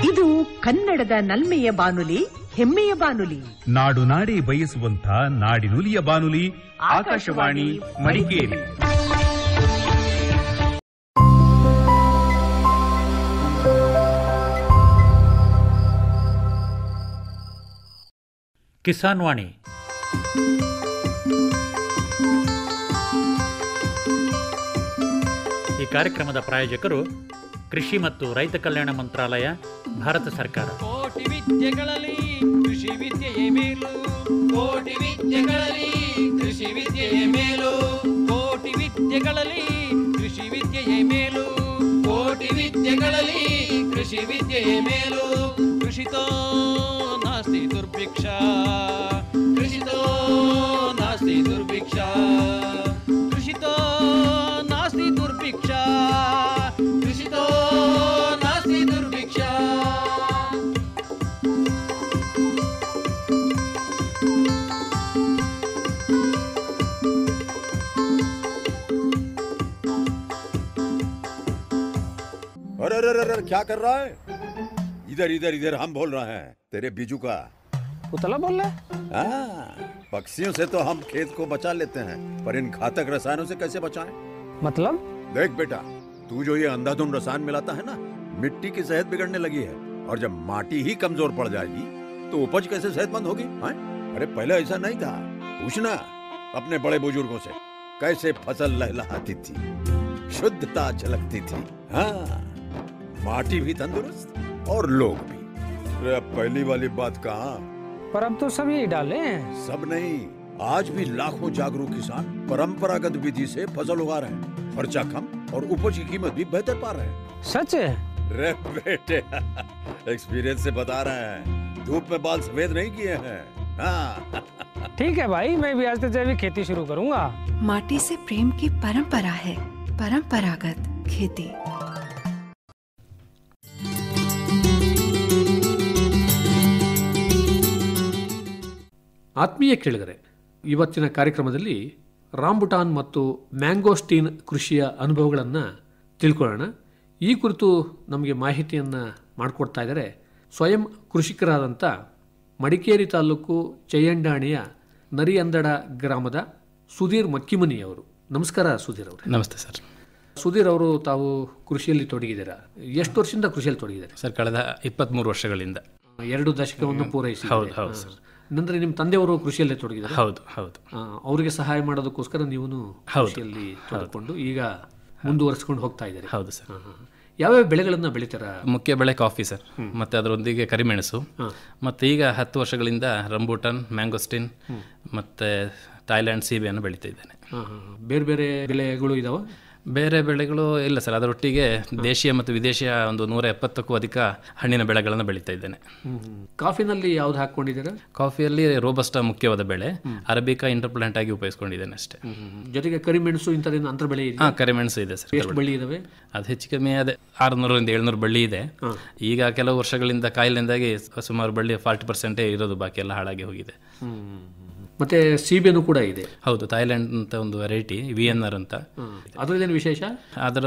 ಇದು ಕನ್ನಡದ ನಲ್ಮೆಯ ಬಾನುಲಿ, ಹೆಮ್ಮೆಯ ಬಾನುಲಿ. ನಾಡು ನಾಡಿ ಬಯಸುವಂತ ನಾಡಿನುಲಿಯ ಬಾನುಲಿ ಆಕಾಶವಾಣಿ ಮಡಿಕೇರಿ. ಕಿಸಾನ್ ವಾಣಿ. ಈ ಕಾರ್ಯಕ್ರಮದ ಪ್ರಾಯೋಜಕರು ಕೃಷಿ ಮತ್ತು ರೈತ ಕಲ್ಯಾಣ ಮಂತ್ರಾಲಯ, ಭಾರತ ಸರ್ಕಾರ. ಕೋಟಿ ವಿದ್ಯೆಗಳಲ್ಲಿ ಕೃಷಿ ವಿದ್ಯೆಯೇ ಮೇಲು, ಕೋಟಿ ವಿದ್ಯೆಗಳಲ್ಲಿ ಕೃಷಿ ವಿದ್ಯೆಯೇ ಮೇಲು, ಕೋಟಿ ವಿದ್ಯೆಗಳಲ್ಲಿ ಕೃಷಿ ವಿದ್ಯೆಯೇ ಮೇಲು, ಕೋಟಿ ವಿದ್ಯೆಗಳಲ್ಲಿ ಕೃಷಿ ವಿದ್ಯೆಯೇ ಮೇಲು. ಕೃಷಿತೋ ನಾಸ್ತಿ ದುರ್ಭಿಕ್ಷ, ಕೃಷಿತೋ ನಾಸ್ತಿ ದುರ್ಭಿಕ್ಷ, ಕೃಷಿತೋ ನಾಸ್ತಿ ದುರ್ಭಿಕ್ಷ, ಕೃಷಿತೋ ನಾಸ್ತಿ ದುರ್ಭಿಕ್ಷ. अरे अरे अरे क्या कर रहा है? इधर इधर इधर हम बोल रहे हैं तेरे बीजू का. उतला बोल रहा है? हाँ, पक्षियों से तो हम खेत को बचा लेते हैं, पर इन घातक रसायनों से कैसे बचाएं? मतलब? देख बेटा, तू जो ये अंधाधुंध रसायन मिलाता है ना, मिट्टी की सेहत बिगड़ने लगी है. और जब माटी ही कमजोर पड़ जाएगी तो उपज कैसे सेहतमंद होगी? अरे पहले ऐसा नहीं था. पूछना अपने बड़े बुजुर्गों से, कैसे फसल लहलहाती थी, शुद्धता झलकती थी. हाँ, माटी भी तंदुरुस्त और लोग भी. अरे अब पहली वाली बात कहाँ? पर अब तो सब यही डाले हैं. सब नहीं, आज भी लाखों जागरूक किसान परंपरागत विधि से फसल उगा रहे हैं. खर्चा कम और उपज की कीमत भी बेहतर पा रहे हैं. सच है? रे बेटे, एक्सपीरियंस से बता रहे हैं. धूप में बाल सफेद नहीं किए हैं. हाँ. ठीक है भाई, मैं भी आज से जैविक खेती शुरू करूंगा. माटी से प्रेम की परंपरा है, परंपरागत खेती. ಆತ್ಮೀಯ ಕೇಳಿದರೆ, ಇವತ್ತಿನ ಕಾರ್ಯಕ್ರಮದಲ್ಲಿ ರಾಂಬುಟಾನ್ ಮತ್ತು ಮ್ಯಾಂಗೋಸ್ಟೀನ್ ಕೃಷಿಯ ಅನುಭವಗಳನ್ನು ತಿಳ್ಕೊಳ್ಳೋಣ. ಈ ಕುರಿತು ನಮಗೆ ಮಾಹಿತಿಯನ್ನು ಮಾಡಿಕೊಡ್ತಾ ಇದ್ದಾರೆ ಸ್ವಯಂ ಕೃಷಿಕರಾದಂಥ ಮಡಿಕೇರಿ ತಾಲೂಕು ಚಯ್ಯಂಡಾಣಿಯ ನರಿಯಂದಡ ಗ್ರಾಮದ ಸುಧೀರ್ ಮಕ್ಕಿಮನಿಯವರು. ನಮಸ್ಕಾರ ಸುಧೀರ್ ಅವರು. ನಮಸ್ತೆ ಸರ್. ಸುಧೀರ್ ಅವರು, ತಾವು ಕೃಷಿಯಲ್ಲಿ ತೊಡಗಿದ್ದೀರಾ. ಎಷ್ಟು ವರ್ಷದಿಂದ ಕೃಷಿಯಲ್ಲಿ ತೊಡಗಿದ್ದಾರೆ ಸರ್? ಕಳೆದ 23 ವರ್ಷಗಳಿಂದ. 2 ದಶಕವನ್ನು ಪೂರೈಸಿ. ಹೌದು ಹೌದು ಸರ್. ನಂತರ ನಿಮ್ಮ ತಂದೆಯವರು ಕೃಷಿಯಲ್ಲೇ ತೊಡಗಿದ್ದಾರೆ. ಹೌದು ಹೌದು. ಅವರಿಗೆ ಸಹಾಯ ಮಾಡೋದಕ್ಕೋಸ್ಕರ ನೀವು ಕೃಷಿಯಲ್ಲಿ ತೊಡಗಿಕೊಂಡು ಈಗ ಮುಂದುವರಿಸಿಕೊಂಡು ಹೋಗ್ತಾ ಇದ್ದಾರೆ. ಹೌದು ಸರ್. ಯಾವ್ಯಾವ ಬೆಳೆಗಳನ್ನ ಬೆಳಿತಾರ? ಮುಖ್ಯ ಬೆಳೆ ಕಾಫಿ ಸರ್, ಮತ್ತೆ ಅದರೊಂದಿಗೆ ಕರಿಮೆಣಸು, ಮತ್ತೆ ಈಗ 10 ವರ್ಷಗಳಿಂದ ರಂಬೂಟನ್, ಮ್ಯಾಂಗೋಸ್ಟಿನ್ ಮತ್ತೆ ಥಾಯ್ಲ್ಯಾಂಡ್ ಸೀಬೆಯನ್ನು ಬೆಳೀತಾ ಇದ್ದೇನೆ. ಬೇರೆ ಬೇರೆ ಬೆಳೆಗಳು ಇದಾವ? ಬೇರೆ ಬೆಳೆಗಳು ಇಲ್ಲ ಸರ್, ಅದರೊಟ್ಟಿಗೆ ದೇಶೀಯ ಮತ್ತು ವಿದೇಶಿಯ ಒಂದು 170ಕ್ಕೂ ಅಧಿಕ ಹಣ್ಣಿನ ಬೆಳೆಗಳನ್ನು ಬೆಳೀತಾ ಇದ್ದೇನೆ. ಕಾಫಿನಲ್ಲಿ ಯಾವ್ದು ಹಾಕೊಂಡಿದ್ದೀರಾ? ಕಾಫಿಯಲ್ಲಿ ರೋಬಸ್ಟಾ ಮುಖ್ಯವಾದ ಬೆಳೆ, ಅರಬಿಕಾ ಇಂಟರ್ಪ್ಲಾಂಟ್ ಆಗಿ ಉಪಯೋಗಿಸ್ಕೊಂಡಿದ್ದೇನೆ ಅಷ್ಟೇ. ಜೊತೆಗೆ ಕರಿಮೆಣಸು ಇಂಥದ್ದೇನು ಅಂತರ ಬೆಳೆ ಇದೆ? ಕರಿಮೆಣಸು ಇದೆ ಸರ್. ಎಷ್ಟು ಬಳ್ಳಿ ಇದಾವೆ? ಅದು ಹೆಚ್ಚು ಕಮ್ಮಿ ಅದೇ 600ರಿಂದ 700 ಬಳ್ಳಿ ಇದೆ. ಈಗ ಕೆಲವು ವರ್ಷಗಳಿಂದ ಕಾಯಿಲೆಯಿಂದಾಗಿ ಸುಮಾರು ಬಳ್ಳಿ 40% ಇರೋದು, ಬಾಕಿ ಎಲ್ಲ ಹಾಳಾಗಿ ಹೋಗಿದೆ. ಮತ್ತೆ ಸೀಬೆನೂ ಕೂಡ ಇದೆ? ಹೌದು, ಥಾಯ್ಲ್ಯಾಂಡ್ ಅಂತ ಒಂದು ವೆರೈಟಿ VNR ಅಂತ. ಅದರದೇನು ವಿಶೇಷ? ಅದರ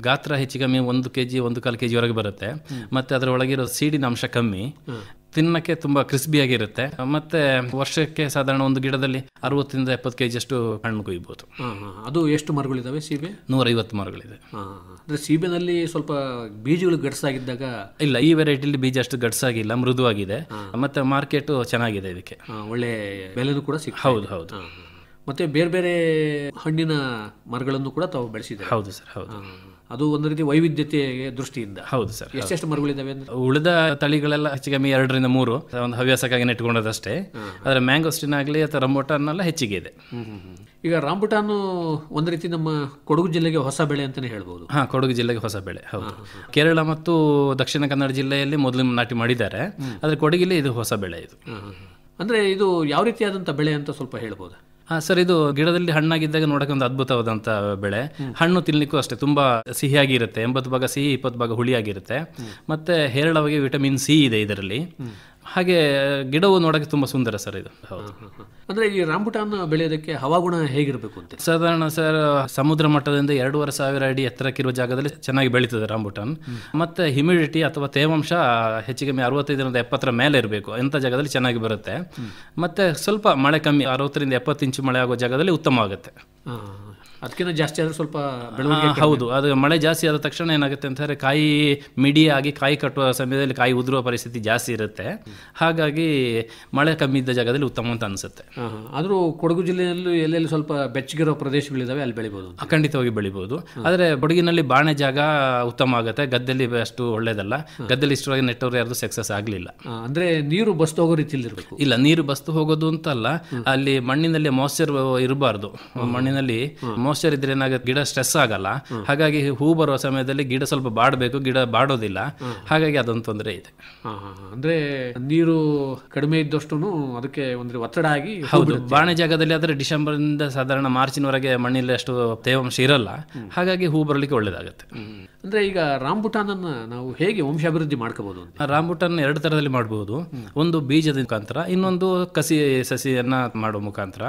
ಗಾತ್ರ ಹೆಚ್ಚು ಕಮ್ಮಿ 1 kg 1/4 kg ವರೆಗೆ ಬರುತ್ತೆ. ಮತ್ತೆ ಅದರ ಒಳಗಿರೋ ಸೀಡಿನ ಅಂಶ ಕಮ್ಮಿ, ತಿನ್ನಕ್ಕೆ ತುಂಬಾ ಕ್ರಿಸ್ಪಿಯಾಗಿರುತ್ತೆ. ಮತ್ತೆ ವರ್ಷಕ್ಕೆ ಸಾಧಾರಣ ಒಂದು ಗಿಡದಲ್ಲಿ 60ರಿಂದ 70 kg ಅಷ್ಟು ಹಣ್ಣು ಕೊಯ್ಯಬಹುದು. ಅದು ಎಷ್ಟು ಮರಗಳಿದಾವೆ ಸೀಬೆ? 150 ಮರಗಳಿದೆ. ಅಂದ್ರೆ ಸೀಬೆನಲ್ಲಿ ಸ್ವಲ್ಪ ಬೀಜಗಳು ಗಡ್ಸಾಗಿದ್ದಾಗ? ಇಲ್ಲ, ಈ ವೆರೈಟಿಲಿ ಬೀಜ ಅಷ್ಟು ಗಡ್ಸಾಗಿಲ್ಲ, ಮೃದುವಾಗಿದೆ. ಮತ್ತೆ ಮಾರ್ಕೆಟ್ ಚೆನ್ನಾಗಿದೆ, ಇದಕ್ಕೆ ಒಳ್ಳೆ ಬೆಲೆನೂ ಕೂಡ ಸಿಗ್ತದೆ. ಹೌದು ಹೌದು. ಮತ್ತೆ ಬೇರೆ ಬೇರೆ ಹಣ್ಣಿನ ಮರಗಳನ್ನು ಕೂಡ ತಾವು ಬೆಳೆಸಿದ್ದಾರೆ? ಹೌದು ಸರ್. ಹೌದು. ಅದು ಒಂದು ರೀತಿ ವೈವಿಧ್ಯತೆ ದೃಷ್ಟಿಯಿಂದ. ಹೌದು ಸರ್. ಎಷ್ಟೆಷ್ಟು ಮರಗಳಿದಾವೆ? ಉಳಿದ ತಳಿಗಳೆಲ್ಲ ಹೆಚ್ಚು ಕಮ್ಮಿ 2ರಿಂದ 3 ಒಂದು ಹವ್ಯಾಸಕ್ಕಾಗಿ ನೆಟ್ಕೊಂಡದಷ್ಟೇ. ಆದರೆ ಮ್ಯಾಂಗೋಸ್ಟಿನ್ ಆಗಲಿ ಅಥವಾ ರಂಬೂಟಾನ್ ಎಲ್ಲ ಹೆಚ್ಚಿಗೆ ಇದೆ. ಈಗ ರಾಂಬುಟಾನ್ ಒಂದು ರೀತಿ ನಮ್ಮ ಕೊಡಗು ಜಿಲ್ಲೆಗೆ ಹೊಸ ಬೆಳೆ ಅಂತಾನೆ ಹೇಳ್ಬೋದು. ಕೊಡಗು ಜಿಲ್ಲೆಗೆ ಹೊಸ ಬೆಳೆ. ಹೌದು. ಕೇರಳ ಮತ್ತು ದಕ್ಷಿಣ ಕನ್ನಡ ಜಿಲ್ಲೆಯಲ್ಲಿ ಮೊದಲು ನಾಟಿ ಮಾಡಿದ್ದಾರೆ, ಆದರೆ ಕೊಡಗಿಲ್ಲಿ ಇದು ಹೊಸ ಬೆಳೆ. ಇದು ಅಂದ್ರೆ ಇದು ಯಾವ ರೀತಿಯಾದಂಥ ಬೆಳೆ ಅಂತ ಸ್ವಲ್ಪ ಹೇಳ್ಬೋದಾ? ಸರ್, ಇದು ಗಿಡದಲ್ಲಿ ಹಣ್ಣಾಗಿದ್ದಾಗ ನೋಡಕ್ಕೆ ಒಂದು ಅದ್ಭುತವಾದಂಥ ಬೆಳೆ. ಹಣ್ಣು ತಿನ್ನಲಿಕ್ಕೂ ಅಷ್ಟೇ ತುಂಬಾ ಸಿಹಿಯಾಗಿರುತ್ತೆ. 80 ಭಾಗ ಸಿಹಿ, 20 ಭಾಗ ಹುಳಿಯಾಗಿರುತ್ತೆ. ಮತ್ತೆ ಹೇರಳವಾಗಿ ವಿಟಮಿನ್ C ಇದೆ ಇದರಲ್ಲಿ. ಹಾಗೆ ಗಿಡವು ನೋಡೋಕ್ಕೆ ತುಂಬ ಸುಂದರ ಸರ್ ಇದು. ಹೌದು. ಅಂದ್ರೆ ಈ ರಾಂಬುಟಾನ್ ಬೆಳೆಯೋದಕ್ಕೆ ಹವಾಗುಣ ಹೇಗಿರಬೇಕು ಅಂತ? ಸಾಧಾರಣ ಸರ್ ಸಮುದ್ರ ಮಟ್ಟದಿಂದ 2,500 ಅಡಿ ಎತ್ತರಕ್ಕಿರುವ ಜಾಗದಲ್ಲಿ ಚೆನ್ನಾಗಿ ಬೆಳೀತದೆ ರಾಂಬುಟಾನ್. ಮತ್ತೆ ಹ್ಯುಮಿಡಿಟಿ ಅಥವಾ ತೇವಾಂಶ ಹೆಚ್ಚಿಗೆ 65-70 ಮೇಲೆ ಇರಬೇಕು, ಅಂಥ ಜಾಗದಲ್ಲಿ ಚೆನ್ನಾಗಿ ಬರುತ್ತೆ. ಮತ್ತೆ ಸ್ವಲ್ಪ ಮಳೆ ಕಮ್ಮಿ 60 ಇಂದ 70 ಇಂಚು ಮಳೆ ಆಗೋ ಜಾಗದಲ್ಲಿ ಉತ್ತಮ ಆಗುತ್ತೆ. ಅದಕ್ಕಿಂತ ಜಾಸ್ತಿ ಆದ್ರೆ ಸ್ವಲ್ಪ ಬೆಳವಣಿಗೆ ಹೌದು. ಅದು ಮಳೆ ಜಾಸ್ತಿ ಆದ ತಕ್ಷಣ ಏನಾಗುತ್ತೆ ಅಂತಂದರೆ ಕಾಯಿ ಮಿಡಿಯಾಗಿ ಕಾಯಿ ಕಟ್ಟುವ ಸಮಯದಲ್ಲಿ ಕಾಯಿ ಉದುರುವ ಪರಿಸ್ಥಿತಿ ಜಾಸ್ತಿ ಇರುತ್ತೆ. ಹಾಗಾಗಿ ಮಳೆ ಕಮ್ಮಿ ಇದ್ದ ಜಾಗದಲ್ಲಿ ಉತ್ತಮ ಅಂತ ಅನಿಸುತ್ತೆ. ಆದರೂ ಕೊಡಗು ಜಿಲ್ಲೆಯಲ್ಲೂ ಎಲ್ಲೆಲ್ಲಿ ಸ್ವಲ್ಪ ಬೆಚ್ಚಗಿರೋ ಪ್ರದೇಶಗಳಿದಾವೆ ಅಲ್ಲಿ ಬೆಳಿಬೋದು. ಖಂಡಿತವಾಗಿ ಬೆಳಿಬೋದು. ಆದರೆ ಕೊಡಗಿನಲ್ಲಿ ಬಾಣೆ ಜಾಗ ಉತ್ತಮ ಆಗುತ್ತೆ, ಗದ್ದೆಯಲ್ಲಿ ಅಷ್ಟು ಒಳ್ಳೇದಲ್ಲ. ಗದ್ದೆಯಲ್ಲಿ ಇಷ್ಟವಾಗಿ ನೆಟ್ಟವ್ರು ಯಾರ್ದು ಸಕ್ಸಸ್ ಆಗಲಿಲ್ಲ. ಅಂದರೆ ನೀರು ಬಸ್ತು ಹೋಗೋ ರೀತಿಯಲ್ಲಿ ಇರಬೇಕು. ಇಲ್ಲ, ನೀರು ಬಸ್ತು ಹೋಗೋದು ಅಂತಲ್ಲ, ಅಲ್ಲಿ ಮಣ್ಣಿನಲ್ಲಿ ಮಾಯ್ಶ್ಚರ್ ಇರಬಾರ್ದು. ಮಣ್ಣಿನಲ್ಲಿ ಮಾಯ್ಶ್ಚರ್ ಇದ್ರೆ ಏನಾಗುತ್ತೆ, ಗಿಡ ಸ್ಟ್ರೆಸ್ ಆಗಲ್ಲ. ಹಾಗಾಗಿ ಹೂ ಬರುವ ಸಮಯದಲ್ಲಿ ಗಿಡ ಸ್ವಲ್ಪ ಬಾಡಬೇಕು, ಗಿಡ ಬಾಡೋದಿಲ್ಲ. ಹಾಗಾಗಿ ಅದೊಂದು ತೊಂದರೆ ಇದೆ. ಅಂದ್ರೆ ನೀರು ಕಡಿಮೆ ಇದ್ದಷ್ಟು ಅದಕ್ಕೆ ಒಂದು ಒತ್ತಡ ಆಗಿ. ಹೌದು, ಬಾಣೆ ಜಾಗದಲ್ಲಿ ಆದರೆ ಡಿಸೆಂಬರ್ ಇಂದ ಸಾಧಾರಣ ಮಾರ್ಚಿನವರೆಗೆ ಮಣ್ಣಿನಲ್ಲಿ ಅಷ್ಟು ತೇವಾಂಶ ಇರಲ್ಲ. ಹಾಗಾಗಿ ಹೂ ಬರಲಿಕ್ಕೆ ಒಳ್ಳೇದಾಗುತ್ತೆ. ಅಂದ್ರೆ ಈಗ ರಾಂಬುಟಾನ್ ಅನ್ನ ನಾವು ಹೇಗೆ ವಂಶಾಭಿವೃದ್ಧಿ ಮಾಡ್ಕೋಬಹುದು? ರಾಂಬುಟಾನ್ 2 ಥರದಲ್ಲಿ ಮಾಡಬಹುದು. ಒಂದು ಬೀಜದ ಮುಖಾಂತರ, ಇನ್ನೊಂದು ಕಸಿ ಸಸಿಯನ್ನ ಮಾಡುವ ಮುಖಾಂತರ.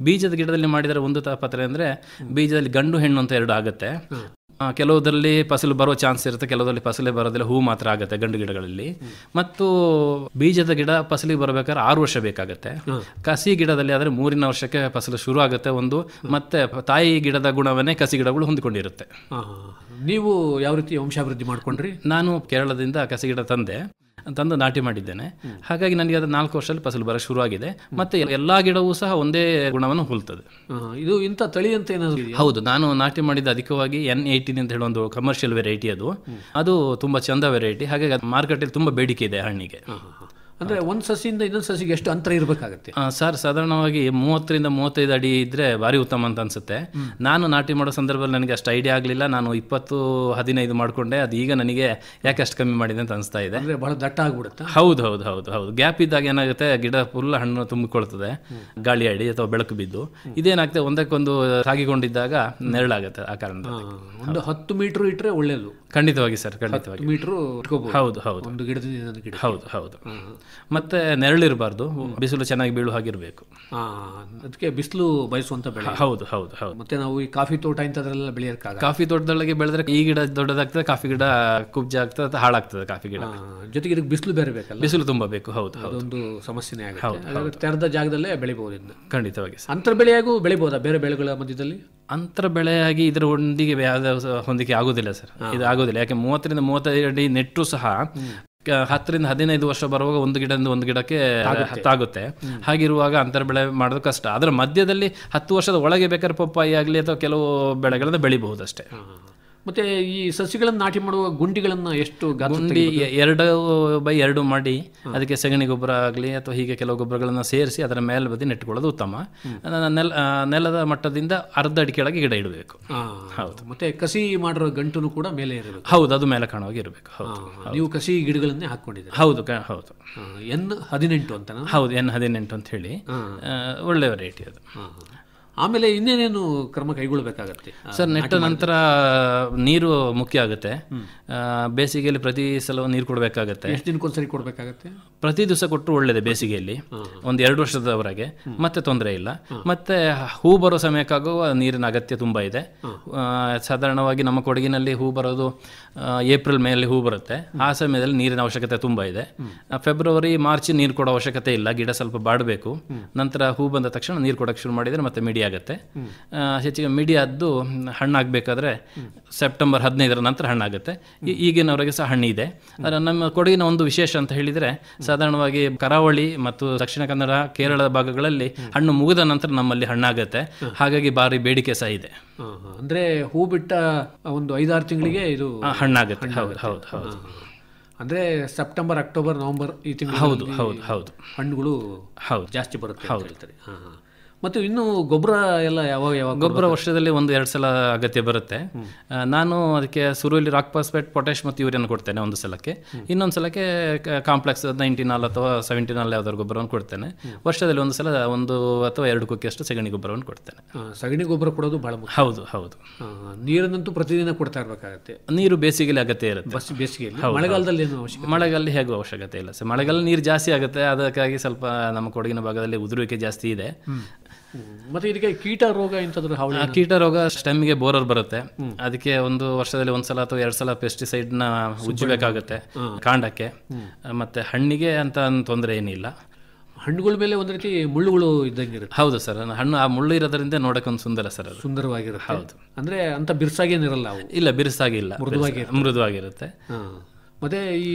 ಬೀಜದ ಗಿಡದಲ್ಲಿ ಮಾಡಿದರೆ ಒಂದು ತಾಪತ್ರೆ ಅಂದ್ರೆ ಬೀಜದಲ್ಲಿ ಗಂಡು ಹೆಣ್ಣು ಅಂತ 2 ಆಗುತ್ತೆ. ಕೆಲವುದರಲ್ಲಿ ಫಸಲು ಬರೋ ಚಾನ್ಸ್ ಇರುತ್ತೆ, ಕೆಲವುದರಲ್ಲಿ ಫಸಲೇ ಬರೋದಿಲ್ಲ, ಹೂ ಮಾತ್ರ ಆಗುತ್ತೆ ಗಂಡು ಗಿಡಗಳಲ್ಲಿ. ಮತ್ತು ಬೀಜದ ಗಿಡ ಫಸಲಿಗೆ ಬರಬೇಕಾದ್ರೆ 6 ವರ್ಷ ಬೇಕಾಗುತ್ತೆ. ಕಸಿ ಗಿಡದಲ್ಲಿ ಆದರೆ 3ನೇ ವರ್ಷಕ್ಕೆ ಫಸಲು ಶುರು ಆಗುತ್ತೆ ಒಂದು. ಮತ್ತೆ ತಾಯಿ ಗಿಡದ ಗುಣವನ್ನೇ ಕಸಿ ಗಿಡಗಳು ಹೊಂದಿಕೊಂಡಿರುತ್ತೆ. ನೀವು ಯಾವ ರೀತಿ ವಂಶಾಭಿವೃದ್ಧಿ ಮಾಡ್ಕೊಂಡ್ರಿ? ನಾನು ಕೇರಳದಿಂದ ಕಸಿ ಗಿಡ ತಂದು ನಾಟಿ ಮಾಡಿದ್ದೇನೆ. ಹಾಗಾಗಿ ನನಗೆ ಅದು 4 ವರ್ಷದಲ್ಲಿ ಫಸಲು ಬರ ಶುರುವಾಗಿದೆ. ಮತ್ತೆ ಎಲ್ಲಾ ಗಿಡವೂ ಸಹ ಒಂದೇ ಗುಣವನ್ನು ಹೋಲ್ತದೆ. ಇದು ಇಂಥ ತಳಿ ಅಂತ ಏನಾದ್ರು? ಹೌದು, ನಾನು ನಾಟಿ ಮಾಡಿದ ಅಧಿಕವಾಗಿ N18 ಅಂತ ಹೇಳೋ ಒಂದು ಕಮರ್ಷಿಯಲ್ ವೆರೈಟಿ. ಅದು ತುಂಬಾ ಚಂದ ವೆರೈಟಿ. ಹಾಗಾಗಿ ಮಾರ್ಕೆಟಲ್ಲಿ ತುಂಬಾ ಬೇಡಿಕೆ ಇದೆ ಹಣ್ಣಿಗೆ. ಅಂದ್ರೆ ಒಂದು ಸಸಿಯಿಂದ ಇನ್ನೊಂದು ಸಸಿಗೆ ಎಷ್ಟು ಅಂತರ ಇರಬೇಕಾಗುತ್ತೆ? ಸರ್, ಸಾಧಾರಣವಾಗಿ 30ರಿಂದ 35 ಅಡಿ ಇದ್ರೆ ಭಾರಿ ಉತ್ತಮ ಅಂತ ಅನ್ಸುತ್ತೆ. ನಾನು ನಾಟಿ ಮಾಡೋ ಸಂದರ್ಭದಲ್ಲಿ ನನಗೆ ಅಷ್ಟು ಐಡಿಯಾ ಆಗಲಿಲ್ಲ. ನಾನು 20-15 ಮಾಡ್ಕೊಂಡೆ. ಅದು ಈಗ ನನಗೆ ಯಾಕೆ ಅಷ್ಟು ಕಮ್ಮಿ ಮಾಡಿದೆ ಅಂತ ಅನಿಸ್ತಾ ಇದೆ. ಅಂದ್ರೆ ಬಹಳ ದಟ್ಟ ಆಗ್ಬಿಡುತ್ತೆ. ಹೌದು ಹೌದು ಹೌದು ಹೌದು. ಗ್ಯಾಪ್ ಇದ್ದಾಗ ಏನಾಗುತ್ತೆ, ಗಿಡ ಫುಲ್ ಹಣ್ಣು ತುಂಬಿಕೊಳ್ತದೆ, ಗಾಳಿ ಅಡಿ ಅಥವಾ ಬೆಳಕು ಬಿದ್ದು. ಇದೇನಾಗುತ್ತೆ, ಒಂದಕ್ಕೊಂದು ಸಾಗಿಕೊಂಡಿದ್ದಾಗ ನೆರಳಾಗುತ್ತೆ. ಆ ಕಾರಣದಿಂದ ಒಂದು 10 ಮೀಟರ್ ಇಟ್ಟರೆ ಒಳ್ಳೇದು. ಖಂಡಿತವಾಗಿ ಸರ್, ಖಂಡಿತವಾಗಿ. 10 ಮೀಟರ್ ಹೌದು ಹೌದು. ಒಂದು ಗಿಡದಿಂದ ಹೌದು ಹೌದು. ಮತ್ತೆ ನೆರಳಿರಬಾರ್ದು, ಬಿಸಿಲು ಚೆನ್ನಾಗಿ ಬೀಳು ಹಾಗಿರಬೇಕು. ಅದಕ್ಕೆ ಬಿಸಿಲು ಬಯಸುವಂತ ಬೆಳೆ. ಹೌದು ಹೌದು ಹೌದು. ಮತ್ತೆ ನಾವು ಈ ಕಾಫಿ ತೋಟ ಇಂಥದ್ರೆಲ್ಲ ಬೆಳೆಯೋಕ್ಕಾಗ. ಕಾಫಿ ತೋಟದೊಳಗೆ ಬೆಳೆದ್ರೆ ಈ ಗಿಡ ದೊಡ್ಡದಾಗ್ತದೆ, ಕಾಫಿ ಗಿಡ ಕುಬ್ಜ ಆಗ್ತದೆ, ಹಾಳಾಗ್ತದೆ ಕಾಫಿ ಗಿಡ. ಜೊತೆಗೆ ಇದಕ್ಕೆ ಬಿಸಿಲು ಬೇರೆ ಬೇಕಲ್ಲ? ಬಿಸಿಲು ತುಂಬಾ ಬೇಕು. ಹೌದು, ಅದೊಂದು ಸಮಸ್ಯೆನೇ ಆಗುತ್ತೆ. ತೆರೆದ ಜಾಗದಲ್ಲೇ ಬೆಳಿಬಹುದು. ಖಂಡಿತವಾಗಿ. ಅಂತರ ಬೆಳೆಯಾಗೂ ಬೆಳಿಬಹುದಾ ಬೇರೆ ಬೆಳೆಗಳ ಮಧ್ಯದಲ್ಲಿ? ಅಂತರ ಬೆಳೆಯಾಗಿ ಇದರ ಒಂದಿಗೆ ಹೊಂದಿಕೆ ಆಗೋದಿಲ್ಲ ಸರ್, ಇದು ಆಗೋದಿಲ್ಲ. ಯಾಕೆ 30ರಿಂದ 35 ಅಡಿ ನೆಟ್ಟರು ಸಹ 10ರಿಂದ 15 ವರ್ಷ ಬರುವಾಗ ಒಂದು ಗಿಡದಿಂದ ಒಂದು ಗಿಡಕ್ಕೆ ತಾಗುತ್ತೆ. ಹಾಗಿರುವಾಗ ಅಂತರ ಬೆಳೆ ಮಾಡೋದು ಕಷ್ಟ. ಅದರ ಮಧ್ಯದಲ್ಲಿ 10 ವರ್ಷದ ಒಳಗೆ ಬೇಕಾದ್ರೆ ಪಪ್ಪಾಯಿ ಆಗಲಿ ಅಥವಾ ಕೆಲವು ಬೆಳೆಗಳನ್ನು ಬೆಳಿಬಹುದು ಅಷ್ಟೇ. ಮತ್ತೆ ಈ ಸಸಿಗಳನ್ನು ನಾಟಿ ಮಾಡುವ ಗುಂಡಿಗಳನ್ನು ಎಷ್ಟು ಗುಂಡಿ 2x2 ಮಾಡಿ ಅದಕ್ಕೆ ಸಗಣಿ ಗೊಬ್ಬರ ಆಗಲಿ ಅಥವಾ ಹೀಗೆ ಕೆಲವು ಗೊಬ್ಬರಗಳನ್ನು ಸೇರಿಸಿ ಅದರ ಮೇಲೆ ಬದಿ ನೆಟ್ಟುಕೊಳ್ಳೋದು ಉತ್ತಮ. ನೆಲದ ಮಟ್ಟದಿಂದ ಅರ್ಧ ಅಡಿ ಕೆಳಗೆ ಗಿಡ ಇಡಬೇಕು. ಹೌದು. ಮತ್ತೆ ಕಸಿ ಮಾಡಿರೋ ಗಂಟು ಕೂಡ ಮೇಲೆ ಇರಬೇಕು. ಹೌದು, ಅದು ಮೇಲೆ ಕಾಣುವಾಗಿ ಇರಬೇಕು. ಹೌದು. ನೀವು ಕಸಿ ಗಿಡಗಳನ್ನೇ ಹಾಕೊಂಡಿದ್ದೀರಿ? ಹೌದು ಹೌದು. N18 ಅಂತ? ಹೌದು, N18 ಅಂತ ಹೇಳಿ ಒಳ್ಳೆ ವೆರೈಟಿ ಅದು. ಆಮೇಲೆ ಇನ್ನೇನೇನು ಕ್ರಮ ಕೈಗೊಳ್ಳಬೇಕಾಗತ್ತೆ ಸರ್? ನೆಟ್ಟ ನಂತರ ನೀರು ಮುಖ್ಯ ಆಗುತ್ತೆ. ಬೇಸಿಗೆಯಲ್ಲಿ ಪ್ರತಿ ಸಲ ನೀರು ಕೊಡಬೇಕಾಗತ್ತೆ. ಎಷ್ಟು ದಿನಕ್ಕೊಂದ್ಸರಿ ಕೊಡಬೇಕಾಗತ್ತೆ? ಪ್ರತಿ ದಿವಸ ಕೊಟ್ಟರು ಒಳ್ಳೇದೆ. ಬೇಸಿಗೆಯಲ್ಲಿ ಒಂದು 2 ವರ್ಷದವರೆಗೆ ಮತ್ತೆ ತೊಂದರೆ ಇಲ್ಲ. ಮತ್ತೆ ಹೂ ಬರೋ ಸಮಯಕ್ಕಾಗುವ ನೀರಿನ ಅಗತ್ಯ ತುಂಬ ಇದೆ. ಸಾಧಾರಣವಾಗಿ ನಮ್ಮ ಕೊಡಗಿನಲ್ಲಿ ಹೂ ಬರೋದು ಏಪ್ರಿಲ್ ಮೇಯಲ್ಲಿ ಹೂ ಬರುತ್ತೆ. ಆ ಸಮಯದಲ್ಲಿ ನೀರಿನ ಅವಶ್ಯಕತೆ ತುಂಬ ಇದೆ. ಫೆಬ್ರವರಿ ಮಾರ್ಚ್ ನೀರು ಕೊಡೋ ಅವಶ್ಯಕತೆ ಇಲ್ಲ, ಗಿಡ ಸ್ವಲ್ಪ ಬಾಡಬೇಕು. ನಂತರ ಹೂ ಬಂದ ತಕ್ಷಣ ನೀರು ಕೊಡೋಕ್ಕೆ ಶುರು ಮಾಡಿದರೆ ಮತ್ತೆ ಮಿಡಿ ಆಗುತ್ತೆ. ಹೆಚ್ಚಿಗೆ ಮಿಡಿ ಆದ್ದು ಹಣ್ಣಾಗಬೇಕಾದ್ರೆ ಸೆಪ್ಟೆಂಬರ್ 15ರ ನಂತರ ಹಣ್ಣಾಗುತ್ತೆ. ಈಗಿನವರೆಗೆ ಸಹ ಹಣ್ಣಿದೆ. ಆದರೆ ನಮ್ಮ ಕೊಡಗಿನ ಒಂದು ವಿಶೇಷ ಅಂತ ಹೇಳಿದರೆ, ಸಾಧಾರಣವಾಗಿ ಕರಾವಳಿ ಮತ್ತು ದಕ್ಷಿಣ ಕನ್ನಡ, ಕೇರಳ ಭಾಗಗಳಲ್ಲಿ ಹಣ್ಣು ಮುಗಿದ ನಂತರ ನಮ್ಮಲ್ಲಿ ಹಣ್ಣಾಗುತ್ತೆ. ಹಾಗಾಗಿ ಭಾರಿ ಬೇಡಿಕೆ ಸಹ ಇದೆ. ಅಂದರೆ ಹೂ ಬಿಟ್ಟ ಒಂದು 5-6 ತಿಂಗಳಿಗೆ ಇದು ಹಣ್ಣಾಗುತ್ತೆ. ಹೌದು ಹೌದು ಹೌದು. ಅಂದರೆ ಸೆಪ್ಟೆಂಬರ್, ಅಕ್ಟೋಬರ್, ನವೆಂಬರ್ ಈ ತಿಂಗಳು ಹೌದು ಹೌದು ಹೌದು ಹಣ್ಣುಗಳು ಹೌದು ಜಾಸ್ತಿ ಬರುತ್ತೆ. ಹೌದು. ಮತ್ತು ಇನ್ನು ಗೊಬ್ಬರ ಎಲ್ಲ ಯಾವಾಗ ಗೊಬ್ಬರ ವರ್ಷದಲ್ಲಿ 1-2 ಸಲ ಅಗತ್ಯ ಬರುತ್ತೆ. ನಾನು ಅದಕ್ಕೆ ಶುರುವಲ್ಲಿ ರಾಕ್ ಫಾಸ್ಫೇಟ್, ಪೊಟ್ಯಾಶ್ ಮತ್ತು ಯೂರಿಯಾನ ಕೊಡ್ತೇನೆ ಒಂದು ಸಲಕ್ಕೆ. ಇನ್ನೊಂದು ಸಲಕ್ಕೆ ಕಾಂಪ್ಲೆಕ್ಸ್ 19 ಅಥವಾ 17 ಯಾವ್ದಾದ್ರು ಗೊಬ್ಬರವನ್ನು ಕೊಡ್ತೇನೆ. ವರ್ಷದಲ್ಲಿ ಒಂದು ಸಲ 1 ಅಥವಾ 2 ಕುಕ್ಕಿಯಷ್ಟು ಸಗಣಿ ಗೊಬ್ಬರವನ್ನು ಕೊಡ್ತೇನೆ. ಸಗಣಿ ಗೊಬ್ಬರ ಕೊಡೋದು ಬಹಳ ಮುಖ್ಯ. ಹೌದು ಹೌದು. ನೀರನ್ನಂತೂ ಪ್ರತಿದಿನ ಕೊಡ್ತಾ ಇರಬೇಕಾಗತ್ತೆ. ನೀರು ಬೇಸಿಗೆಯಲ್ಲಿ ಅಗತ್ಯ ಇರುತ್ತೆ. ಬೇಸಿಗೆಯಲ್ಲಿ, ಮಳೆಗಾಲದಲ್ಲಿ ಏನು ಅವಶ್ಯಕತೆ? ಮಳೆಗಾಲದಲ್ಲಿ ಹೇಗೂ ಅವಶ್ಯಕತೆ ಇಲ್ಲ ಸರ್. ಮಳೆಗಾಲ ನೀರು ಜಾಸ್ತಿ ಆಗುತ್ತೆ, ಅದಕ್ಕಾಗಿ ಸ್ವಲ್ಪ ನಮ್ಮ ಕೊಡಗಿನ ಭಾಗದಲ್ಲಿ ಉದುರುವಿಕೆ ಜಾಸ್ತಿ ಇದೆ. ಮತ್ತೆ ಇದಕ್ಕೆ ಕೀಟ ರೋಗ ಇಂಥದ್ರ ಹಾವಳಿ? ಕೀಟ ರೋಗ ಸ್ಟೆಮ್ಗೆ ಬೋರರ್ ಬರುತ್ತೆ. ಅದಕ್ಕೆ ಒಂದು ವರ್ಷದಲ್ಲಿ 1 ಸಲ ಅಥವಾ 2 ಸಲ ಪೆಸ್ಟಿಸೈಡ್ನ ಉಜ್ಜಬೇಕಾಗುತ್ತೆ ಕಾಂಡಕ್ಕೆ. ಮತ್ತೆ ಹಣ್ಣಿಗೆ ಅಂತ ತೊಂದರೆ ಏನಿಲ್ಲ. ಹಣ್ಣುಗಳ ಮೇಲೆ ಒಂದು ರೀತಿ ಮುಳ್ಳುಗಳು ಇದ್ದಂಗೆ ಇರುತ್ತೆ. ಹೌದು ಸರ್, ಹಣ್ಣು ಆ ಮುಳ್ಳು ಇರೋದ್ರಿಂದ ನೋಡಕ್ಕೆ ಒಂದು ಸುಂದರ ಸರ್, ಅದು ಸುಂದರವಾಗಿರುತ್ತೆ. ಹೌದು. ಅಂದ್ರೆ ಅಂತ ಬಿರ್ಸಾಗೇನಿರಲ್ಲ ಅವು? ಇಲ್ಲ, ಬಿರುಸಾಗಿಲ್ಲ, ಮೃದುವಾಗಿರುತ್ತೆ. ಮತ್ತೆ ಈ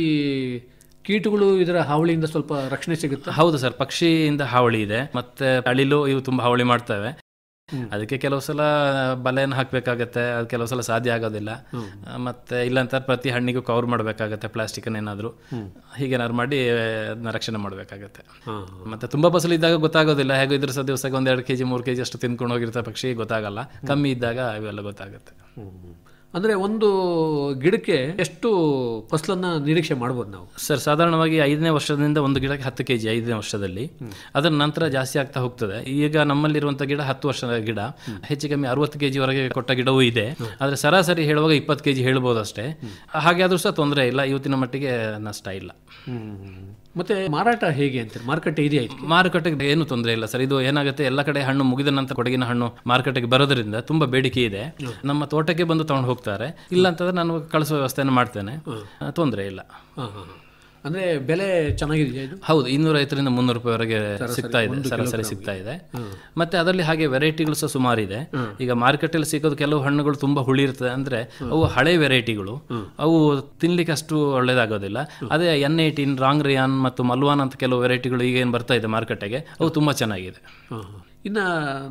ಕೀಟಗಳು ಇದರ ಹಾವಳಿಯಿಂದ ಸ್ವಲ್ಪ ರಕ್ಷಣೆ ಸಿಗುತ್ತೆ? ಹೌದು ಸರ್, ಪಕ್ಷಿಯಿಂದ ಹಾವಳಿ ಇದೆ, ಮತ್ತೆ ಅಳಿಲು ಇವು ತುಂಬಾ ಹಾವಳಿ ಮಾಡ್ತವೆ. ಅದಕ್ಕೆ ಕೆಲವು ಸಲ ಬಲೆಯನ್ನು ಹಾಕಬೇಕಾಗತ್ತೆ, ಅದು ಕೆಲವು ಸಲ ಸಾಧ್ಯ ಆಗೋದಿಲ್ಲ. ಮತ್ತೆ ಇಲ್ಲಂತ ಪ್ರತಿ ಹಣ್ಣಿಗೂ ಕವರ್ ಮಾಡಬೇಕಾಗತ್ತೆ ಪ್ಲಾಸ್ಟಿಕ್ ಏನಾದರೂ, ಹೀಗೇನಾದ್ರು ಮಾಡಿ ಅದನ್ನ ರಕ್ಷಣೆ ಮಾಡಬೇಕಾಗತ್ತೆ. ಮತ್ತೆ ತುಂಬಾ ಫಸಲು ಇದ್ದಾಗ ಗೊತ್ತಾಗೋದಿಲ್ಲ, ಹೇಗೋ ಇದ್ರ ಸಹ ದಿವಸಕ್ಕೆ 1-2 kg 3 kg ಅಷ್ಟು ತಿನ್ಕೊಂಡು ಹೋಗಿರ್ತಾರೆ ಪಕ್ಷಿ, ಗೊತ್ತಾಗಲ್ಲ. ಕಮ್ಮಿ ಇದ್ದಾಗ ಇವೆಲ್ಲ ಗೊತ್ತಾಗುತ್ತೆ. ಅಂದರೆ ಒಂದು ಗಿಡಕ್ಕೆ ಎಷ್ಟು ಫಸಲನ್ನು ನಿರೀಕ್ಷೆ ಮಾಡ್ಬೋದು ನಾವು ಸರ್? ಸಾಧಾರಣವಾಗಿ 5ನೇ ವರ್ಷದಿಂದ ಒಂದು ಗಿಡಕ್ಕೆ 10 kg 5ನೇ ವರ್ಷದಲ್ಲಿ. ಅದರ ನಂತರ ಜಾಸ್ತಿ ಆಗ್ತಾ ಹೋಗ್ತದೆ. ಈಗ ನಮ್ಮಲ್ಲಿರುವಂಥ ಗಿಡ 10 ವರ್ಷದ ಗಿಡ, ಹೆಚ್ಚು ಕಮ್ಮಿ 60 kg ವರೆಗೆ ಕೊಟ್ಟ ಗಿಡವೂ ಇದೆ. ಆದರೆ ಸರಾಸರಿ ಹೇಳುವಾಗ 20 kg ಹೇಳ್ಬೋದು ಅಷ್ಟೇ. ಹಾಗೆ ಆದರೂ ಸಹ ತೊಂದರೆ ಇಲ್ಲ, ಇವತ್ತಿನ ಮಟ್ಟಿಗೆ ನಷ್ಟ ಇಲ್ಲ. ಮತ್ತೆ ಮಾರಾಟ ಹೇಗೆ ಅಂತ? ಮಾರುಕಟ್ಟೆ ಇದೆಯಾ? ಮಾರುಕಟ್ಟೆಗೆ ಏನು ತೊಂದರೆ ಇಲ್ಲ ಸರ್. ಇದು ಏನಾಗುತ್ತೆ, ಎಲ್ಲ ಕಡೆ ಹಣ್ಣು ಮುಗಿದ ನಂತರ ಕೊಡಗಿನ ಹಣ್ಣು ಮಾರುಕಟ್ಟೆಗೆ ಬರೋದ್ರಿಂದ ತುಂಬಾ ಬೇಡಿಕೆ ಇದೆ. ನಮ್ಮ ತೋಟಕ್ಕೆ ಬಂದು ತಗೊಂಡು ಹೋಗ್ತಾರೆ. ಇಲ್ಲ ಅಂತಂದ್ರೆ ನಾನು ಕಳಿಸುವ ವ್ಯವಸ್ಥೆಯನ್ನು ಮಾಡ್ತೇನೆ, ತೊಂದರೆ ಇಲ್ಲ. ಅಂದ್ರೆ ಬೆಲೆ ಚೆನ್ನಾಗಿದೆಯಾ ಇದು? ಹೌದು, 250ರಿಂದ 300 ರೂಪಾಯಿವರೆಗೆ ಸಿಗ್ತಾ ಇದೆ, ಸರಾಸರಿ ಸಿಗ್ತಾ ಇದೆ. ಮತ್ತೆ ಅದರಲ್ಲಿ ಹಾಗೆ ವೆರೈಟಿಗಳು ಸಹ ಸುಮಾರು ಇದೆ. ಈಗ ಮಾರ್ಕೆಟಲ್ಲಿ ಸಿಗೋದು ಕೆಲವು ಹಣ್ಣುಗಳು ತುಂಬಾ ಹುಳಿ ಇರ್ತದೆ, ಅಂದ್ರೆ ಅವು ಹಳೆ ವೆರೈಟಿಗಳು, ಅವು ತಿನ್ಲಿಕ್ಕೆ ಅಷ್ಟು ಒಳ್ಳೇದಾಗೋದಿಲ್ಲ. ಅದೇ N18, ರಾಂಗ್ ರಿಯಾನ್ ಮತ್ತು ಮಲ್ವಾನ್ ಅಂತ ಕೆಲವು ವೆರೈಟಿಗಳು ಈಗ ಏನು ಬರ್ತಾ ಇದೆ ಮಾರ್ಕೆಟ್ಗೆ, ಅವು ತುಂಬಾ ಚೆನ್ನಾಗಿದೆ. ಇನ್ನು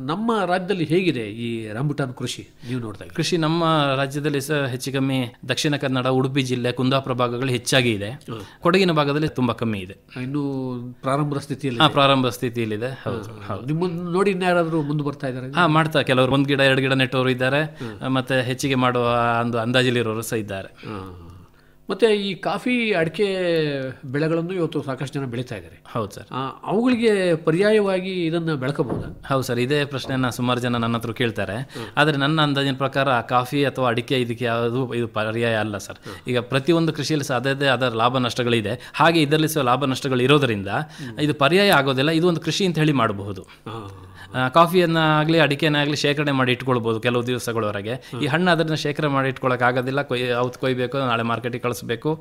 ನಮ್ಮ ರಾಜ್ಯದಲ್ಲಿ ಹೇಗಿದೆ ಈ ರಾಂಬುಟಾನ್ ಕೃಷಿ? ನೀವು ನೋಡಿದಾಗ ಕೃಷಿ ನಮ್ಮ ರಾಜ್ಯದಲ್ಲಿ ಸಹ ಹೆಚ್ಚು ಕಮ್ಮಿ ದಕ್ಷಿಣ ಕನ್ನಡ, ಉಡುಪಿ ಜಿಲ್ಲೆ, ಕುಂದಾಪುರ ಭಾಗಗಳು ಹೆಚ್ಚಾಗಿ ಇದೆ. ಕೊಡಗಿನ ಭಾಗದಲ್ಲಿ ತುಂಬಾ ಕಮ್ಮಿ ಇದೆ. ಇನ್ನು ಪ್ರಾರಂಭದ ಸ್ಥಿತಿಯಲ್ಲಿ? ಪ್ರಾರಂಭ ಸ್ಥಿತಿಯಲ್ಲಿದೆ. ಹೌದು ಹೌದು. ನಿಮ್ಮನ್ನು ನೋಡಿ ಇನ್ಯಾರಾದ್ರೂ ಮುಂದೆ ಬರ್ತಾ ಇದ್ದಾರೆ? ಮಾಡ್ತಾ, ಕೆಲವರು 1 ಗಿಡ 2 ಗಿಡ ನೆಟ್ಟವರು ಇದ್ದಾರೆ, ಮತ್ತೆ ಹೆಚ್ಚಿಗೆ ಮಾಡುವ ಒಂದು ಅಂದಾಜಿಲಿರೋರು ಸಹ ಇದ್ದಾರೆ. ಮತ್ತೆ ಈ ಕಾಫಿ, ಅಡಿಕೆ ಬೆಳೆಗಳನ್ನು ಇವತ್ತು ಸಾಕಷ್ಟು ಜನ ಬೆಳೀತಾ ಇದ್ದಾರೆ. ಹೌದು ಸರ್. ಅವುಗಳಿಗೆ ಪರ್ಯಾಯವಾಗಿ ಇದನ್ನ ಬೆಳಕಬಹುದಾ? ಹೌದು ಸರ್, ಇದೇ ಪ್ರಶ್ನೆಯನ್ನ ಸುಮಾರು ಜನ ನನ್ನ ಹತ್ರ ಕೇಳ್ತಾರೆ. ಆದರೆ ನನ್ನ ಅಂದಾಜಿನ ಪ್ರಕಾರ ಕಾಫಿ ಅಥವಾ ಅಡಿಕೆ ಇದಕ್ಕೆ ಯಾವುದು ಇದು ಪರ್ಯಾಯ ಅಲ್ಲ ಸರ್. ಈಗ ಪ್ರತಿಯೊಂದು ಕೃಷಿಯಲ್ಲಿ ಸಹ ಅದೇ ಅದರ ಲಾಭ ನಷ್ಟಗಳಿದೆ. ಹಾಗೆ ಇದರಲ್ಲಿ ಸಹ ಲಾಭ ನಷ್ಟಗಳು ಇರೋದರಿಂದ ಇದು ಪರ್ಯಾಯ ಆಗೋದಿಲ್ಲ, ಇದು ಒಂದು ಕೃಷಿ ಅಂತ ಹೇಳಿ ಮಾಡಬಹುದು. ಕಾಫಿಯನ್ನಾಗಲಿ ಅಡಿಕೆನಾಗಲಿ ಶೇಖರಣೆ ಮಾಡಿ ಇಟ್ಕೊಳ್ಬೋದು ಕೆಲವು ದಿವಸಗಳವರೆಗೆ. ಈ ಹಣ್ಣು ಅದನ್ನು ಶೇಖರಣೆ ಮಾಡಿ ಇಟ್ಕೊಳ್ಳೋಕೆ ಆಗೋದಿಲ್ಲ, ಅವತ್ತು ಕೊಯ್ಬೇಕು, ನಾಳೆ ಮಾರ್ಕೆಟಿಗೆ ಕಳಿಸ್ಬೇಕು,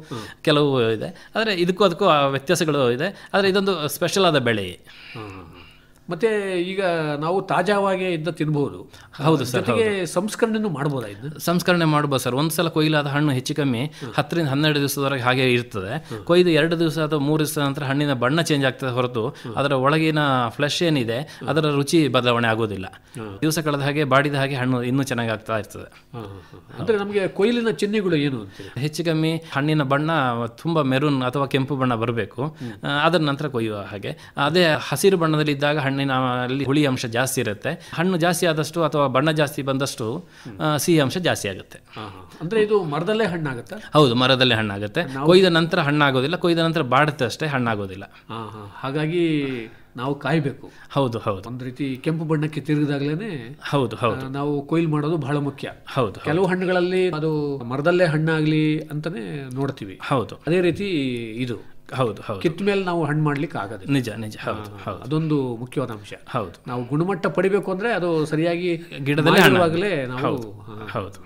ಕೆಲವು ಇದೆ. ಆದರೆ ಇದಕ್ಕೂ ಅದಕ್ಕೂ ವ್ಯತ್ಯಾಸಗಳು ಇದೆ. ಆದರೆ ಇದೊಂದು ಸ್ಪೆಷಲ್ ಆದ ಬೆಳೆ. ಮತ್ತೆ ಈಗ ನಾವು ತಾಜಾವಾಗಿ ಇದ್ದ ತಿನ್ಬಹುದು. ಹೌದು ಸರ್. ಜೊತೆಗೆ ಸಂಸ್ಕರಣೆನೂ ಮಾಡ್ಬೋದಾ? ಇದು ಸಂಸ್ಕರಣೆ ಮಾಡ್ಬೋದು ಸರ್. ಒಂದ್ಸಲ ಕೊಯ್ಲಾದ ಹಣ್ಣು ಹೆಚ್ಚು ಕಮ್ಮಿ 10ರಿಂದ 12 ದಿವಸದವರೆಗೆ ಹಾಗೆ ಇರ್ತದೆ. ಕೊಯ್ದು 2 ದಿವಸ ಅಥವಾ 3 ದಿವಸ ನಂತರ ಹಣ್ಣಿನ ಬಣ್ಣ ಚೇಂಜ್ ಆಗ್ತದೆ ಹೊರತು ಅದರ ಒಳಗಿನ ಫ್ಲೆಶ್ ಏನಿದೆ ಅದರ ರುಚಿ ಬದಲಾವಣೆ ಆಗೋದಿಲ್ಲ. ದಿವಸ ಕಳೆದ ಹಾಗೆ ಬಾಡಿದ ಹಾಗೆ ಹಣ್ಣು ಇನ್ನೂ ಚೆನ್ನಾಗಿ ಆಗ್ತಾ ಇರ್ತದೆ. ಅಂದ್ರೆ ನಮಗೆ ಕೊಯ್ಲಿನ ಚಿಹ್ನೆಗಳು ಏನು ಅಂತ? ಹೆಚ್ಚು ಕಮ್ಮಿ ಹಣ್ಣಿನ ಬಣ್ಣ ತುಂಬಾ ಮೆರೂನ್ ಅಥವಾ ಕೆಂಪು ಬಣ್ಣ ಬರಬೇಕು, ಅದರ ನಂತರ ಕೊಯ್ಯುವ ಹಾಗೆ. ಅದೇ ಹಸಿರು ಬಣ್ಣದಲ್ಲಿ ಇದ್ದಾಗ ಹಣ್ಣಿನಲ್ಲಿ ಹುಳಿ ಅಂಶ ಜಾಸ್ತಿ ಇರುತ್ತೆ. ಹಣ್ಣು ಜಾಸ್ತಿ ಆದಷ್ಟು ಅಥವಾ ಬಣ್ಣ ಜಾಸ್ತಿ ಬಂದಷ್ಟು ಸಿಹಿ ಅಂಶ ಜಾಸ್ತಿ ಆಗುತ್ತೆ. ಅಂದ್ರೆ ಇದು ಮರದಲ್ಲೇ ಹಣ್ಣಾಗುತ್ತೆ? ಹೌದು, ಮರದಲ್ಲೇ ಹಣ್ಣಾಗುತ್ತೆ. ಕೊಯ್ದ ನಂತರ ಹಣ್ಣಾಗೋದಿಲ್ಲ, ಕೊಯ್ದ ನಂತರ ಬಾಡುತ್ತೆ ಅಷ್ಟೇ, ಹಣ್ಣಾಗೋದಿಲ್ಲ. ಹಾಗಾಗಿ ನಾವು ಕಾಯ್ಬೇಕು. ಹೌದು ಹೌದು. ಒಂದ್ ರೀತಿ ಕೆಂಪು ಬಣ್ಣಕ್ಕೆ ತಿರುಗಿದಾಗ್ಲೇನೆ ಹೌದು ಹೌದು ನಾವು ಕೊಯ್ಲು ಮಾಡೋದು ಬಹಳ ಮುಖ್ಯ. ಹೌದು. ಕೆಲವು ಹಣ್ಣುಗಳಲ್ಲಿ ಅದು ಮರದಲ್ಲೇ ಹಣ್ಣಾಗ್ಲಿ ಅಂತಾನೆ ನೋಡ್ತೀವಿ. ಹೌದು. ಅದೇ ರೀತಿ ಇದು ಹೌದು ಹೌದು. ಕಿತ್ತ ಮೇಲೆ ನಾವು ಹಣ್ಣು ಮಾಡ್ಲಿಕ್ಕೆ ಆಗೋದಿಲ್ಲ. ನಿಜ ನಿಜ. ಹೌದು ಹೌದು. ಅದೊಂದು ಮುಖ್ಯವಾದ ಅಂಶ. ಹೌದು. ನಾವು ಗುಣಮಟ್ಟ ಪಡಿಬೇಕು ಅಂದ್ರೆ ಅದು ಸರಿಯಾಗಿ ಗಿಡದಲ್ಲಿ ನಾವು ಹೌದು.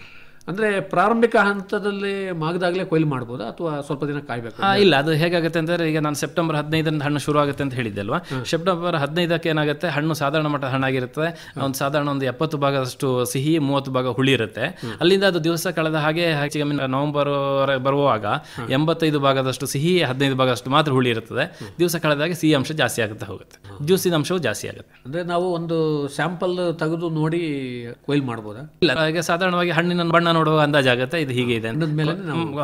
ಅಂದ್ರೆ ಪ್ರಾರಂಭಿಕ ಹಂತದಲ್ಲಿ ಮಾಗದಾಗಲೇ ಕೊಯ್ಲು ಮಾಡ್ಬೋದಾ ಅಥವಾ ಸ್ವಲ್ಪ ದಿನ ಕಾಯ್ಬೇಕು? ಇಲ್ಲ, ಅದು ಹೇಗಾಗುತ್ತೆ ಅಂದರೆ ಈಗ ನಾನು ಸೆಪ್ಟೆಂಬರ್ 15ರಿಂದ ಹಣ್ಣು ಶುರು ಆಗುತ್ತೆ ಅಂತ ಹೇಳಿದ್ದೆ ಅಲ್ವಾ. ಸೆಪ್ಟೆಂಬರ್ 15ಕ್ಕೆ ಏನಾಗುತ್ತೆ, ಹಣ್ಣು ಸಾಧಾರಣ ಮಟ್ಟ ಹಣ್ಣಾಗಿರುತ್ತೆ. ಒಂದು ಸಾಧಾರಣ ಒಂದು 70 ಭಾಗದಷ್ಟು ಸಿಹಿ, 30 ಭಾಗ ಹುಳಿ ಇರುತ್ತೆ. ಅಲ್ಲಿಂದ ಅದು ದಿವಸ ಕಳೆದ ಹಾಗೆ ಹೆಚ್ಚಿಗೆ ನವೆಂಬರ್ ಬರುವಾಗ 85 ಭಾಗದಷ್ಟು ಸಿಹಿ, 15 ಭಾಗದಷ್ಟು ಮಾತ್ರ ಹುಳಿ ಇರುತ್ತದೆ. ದಿವಸ ಕಳೆದಾಗೆ ಸಿಹಿ ಅಂಶ ಜಾಸ್ತಿ ಆಗುತ್ತೆ ಹೋಗುತ್ತೆ, ಜ್ಯೂಸಿನ ಅಂಶವು ಜಾಸ್ತಿ ಆಗುತ್ತೆ. ಅಂದ್ರೆ ನಾವು ಒಂದು ಸ್ಯಾಂಪಲ್ ತೆಗೆದು ನೋಡಿ ಕೊಯ್ಲು ಮಾಡ್ಬೋದಾ? ಇಲ್ಲ, ಈಗ ಸಾಧಾರಣವಾಗಿ ಹಣ್ಣಿನ ಬಣ್ಣ ನೋಡುವ ಅಂದಾಜಾಗುತ್ತೆ, ಇದು ಹೀಗೆ ಇದೆ ಮೇಲೆ.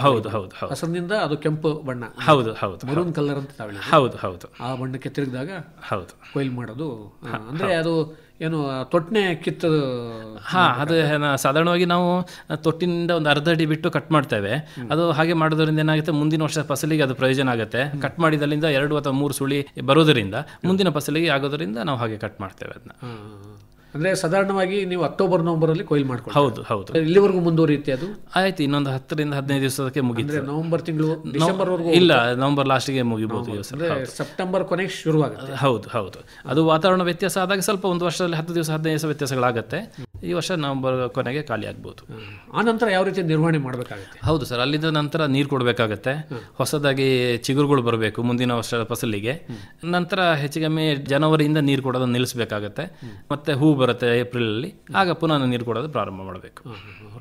ಹೌದು ಹೌದು ಹೌದು. ಹಸನಿಂದ ಅದು ಕೆಂಪು ಬಣ್ಣ. ಹೌದು ಹೌದು. ಮರೂನ್ ಕಲರ್ ಅಂತ ಹೌದು ಹೌದು. ಆ ಬಣ್ಣಕ್ಕೆ ತಿರುಗಿದಾಗ ಹೌದು ಕೊಯ್ಲು ಮಾಡೋದು. ಅಂದ್ರೆ ಅದು ಏನು ತೊಟ್ಟನೆ ಕಿತ್ತು ಅದು ಸಾಧಾರಣವಾಗಿ ನಾವು ತೊಟ್ಟಿನಿಂದ ಒಂದು ಅರ್ಧ ಅಡಿ ಬಿಟ್ಟು ಕಟ್ ಮಾಡ್ತೇವೆ. ಅದು ಹಾಗೆ ಮಾಡೋದ್ರಿಂದ ಏನಾಗುತ್ತೆ, ಮುಂದಿನ ವರ್ಷ ಫಸಲಿಗೆ ಅದು ಪ್ರಯೋಜನ ಆಗುತ್ತೆ. ಕಟ್ ಮಾಡಿದಲ್ಲಿಂದ 2 ಅಥವಾ 3 ಸುಳಿ ಬರೋದರಿಂದ ಮುಂದಿನ ಫಸಲಿಗೆ ಆಗೋದರಿಂದ ನಾವು ಹಾಗೆ ಕಟ್ ಮಾಡ್ತೇವೆ ಅದನ್ನ. ಅಂದ್ರೆ ಸಾಧಾರಣವಾಗಿ ನೀವು ಅಕ್ಟೋಬರ್ ನವೆಂಬರ್ ಅಲ್ಲಿ ಕೊಯ್ಲು ಮಾಡ್ಕೊಳ್ಳಿ. ಹೌದು ಹೌದು. ಇಲ್ಲಿವರೆಗೂ ಮುಂದುವರಿಯುತ್ತೆ ಅದು? ಆಯ್ತು, ಇನ್ನೊಂದು 10 ರಿಂದ 15 ದಿವಸಕ್ಕೆ ಮುಗಿಯುತ್ತೆ. ನವೆಂಬರ್ ತಿಂಗಳು ಡಿಸೆಂಬರ್ ವರೆಗೂ? ಇಲ್ಲ, ನವೆಂಬರ್ ಲಾಸ್ಟ್ಗೆ ಮುಗಿಬಹುದು. ಸೆಪ್ಟೆಂಬರ್ ಕೊನೆಗೆ ಶುರುವಾಗುತ್ತೆ. ಹೌದು ಹೌದು. ಅದು ವಾತಾವರಣ ವ್ಯತ್ಯಾಸ ಆದಾಗ ಸ್ವಲ್ಪ ಒಂದು ವರ್ಷದಲ್ಲಿ 10 ದಿವಸ 15 ದಿವಸ ವ್ಯತ್ಯಾಸಗಳಾಗುತ್ತೆ. ಈ ವರ್ಷ ನವೆಂಬರ್ ಕೊನೆಗೆ ಖಾಲಿ ಆಗ್ಬೋದು. ಆ ನಂತರ ಯಾವ ರೀತಿ ನಿರ್ವಹಣೆ ಮಾಡಬೇಕಾಗುತ್ತೆ? ಹೌದು ಸರ್, ಅಲ್ಲಿಂದ ನಂತರ ನೀರು ಕೊಡಬೇಕಾಗತ್ತೆ. ಹೊಸದಾಗಿ ಚಿಗುರುಗಳು ಬರಬೇಕು ಮುಂದಿನ ವರ್ಷ ಫಸಲಿಗೆ. ನಂತರ ಹೆಚ್ಚಿಗೆ ಜನವರಿಯಿಂದ ನೀರು ಕೊಡೋದನ್ನು ನಿಲ್ಲಿಸಬೇಕಾಗತ್ತೆ. ಮತ್ತೆ ಹೂ ಬರುತ್ತೆ ಏಪ್ರಿಲ್ ಅಲ್ಲಿ, ಆಗ ಪುನಃ ನೀರು ಕೊಡೋದು ಪ್ರಾರಂಭ ಮಾಡಬೇಕು.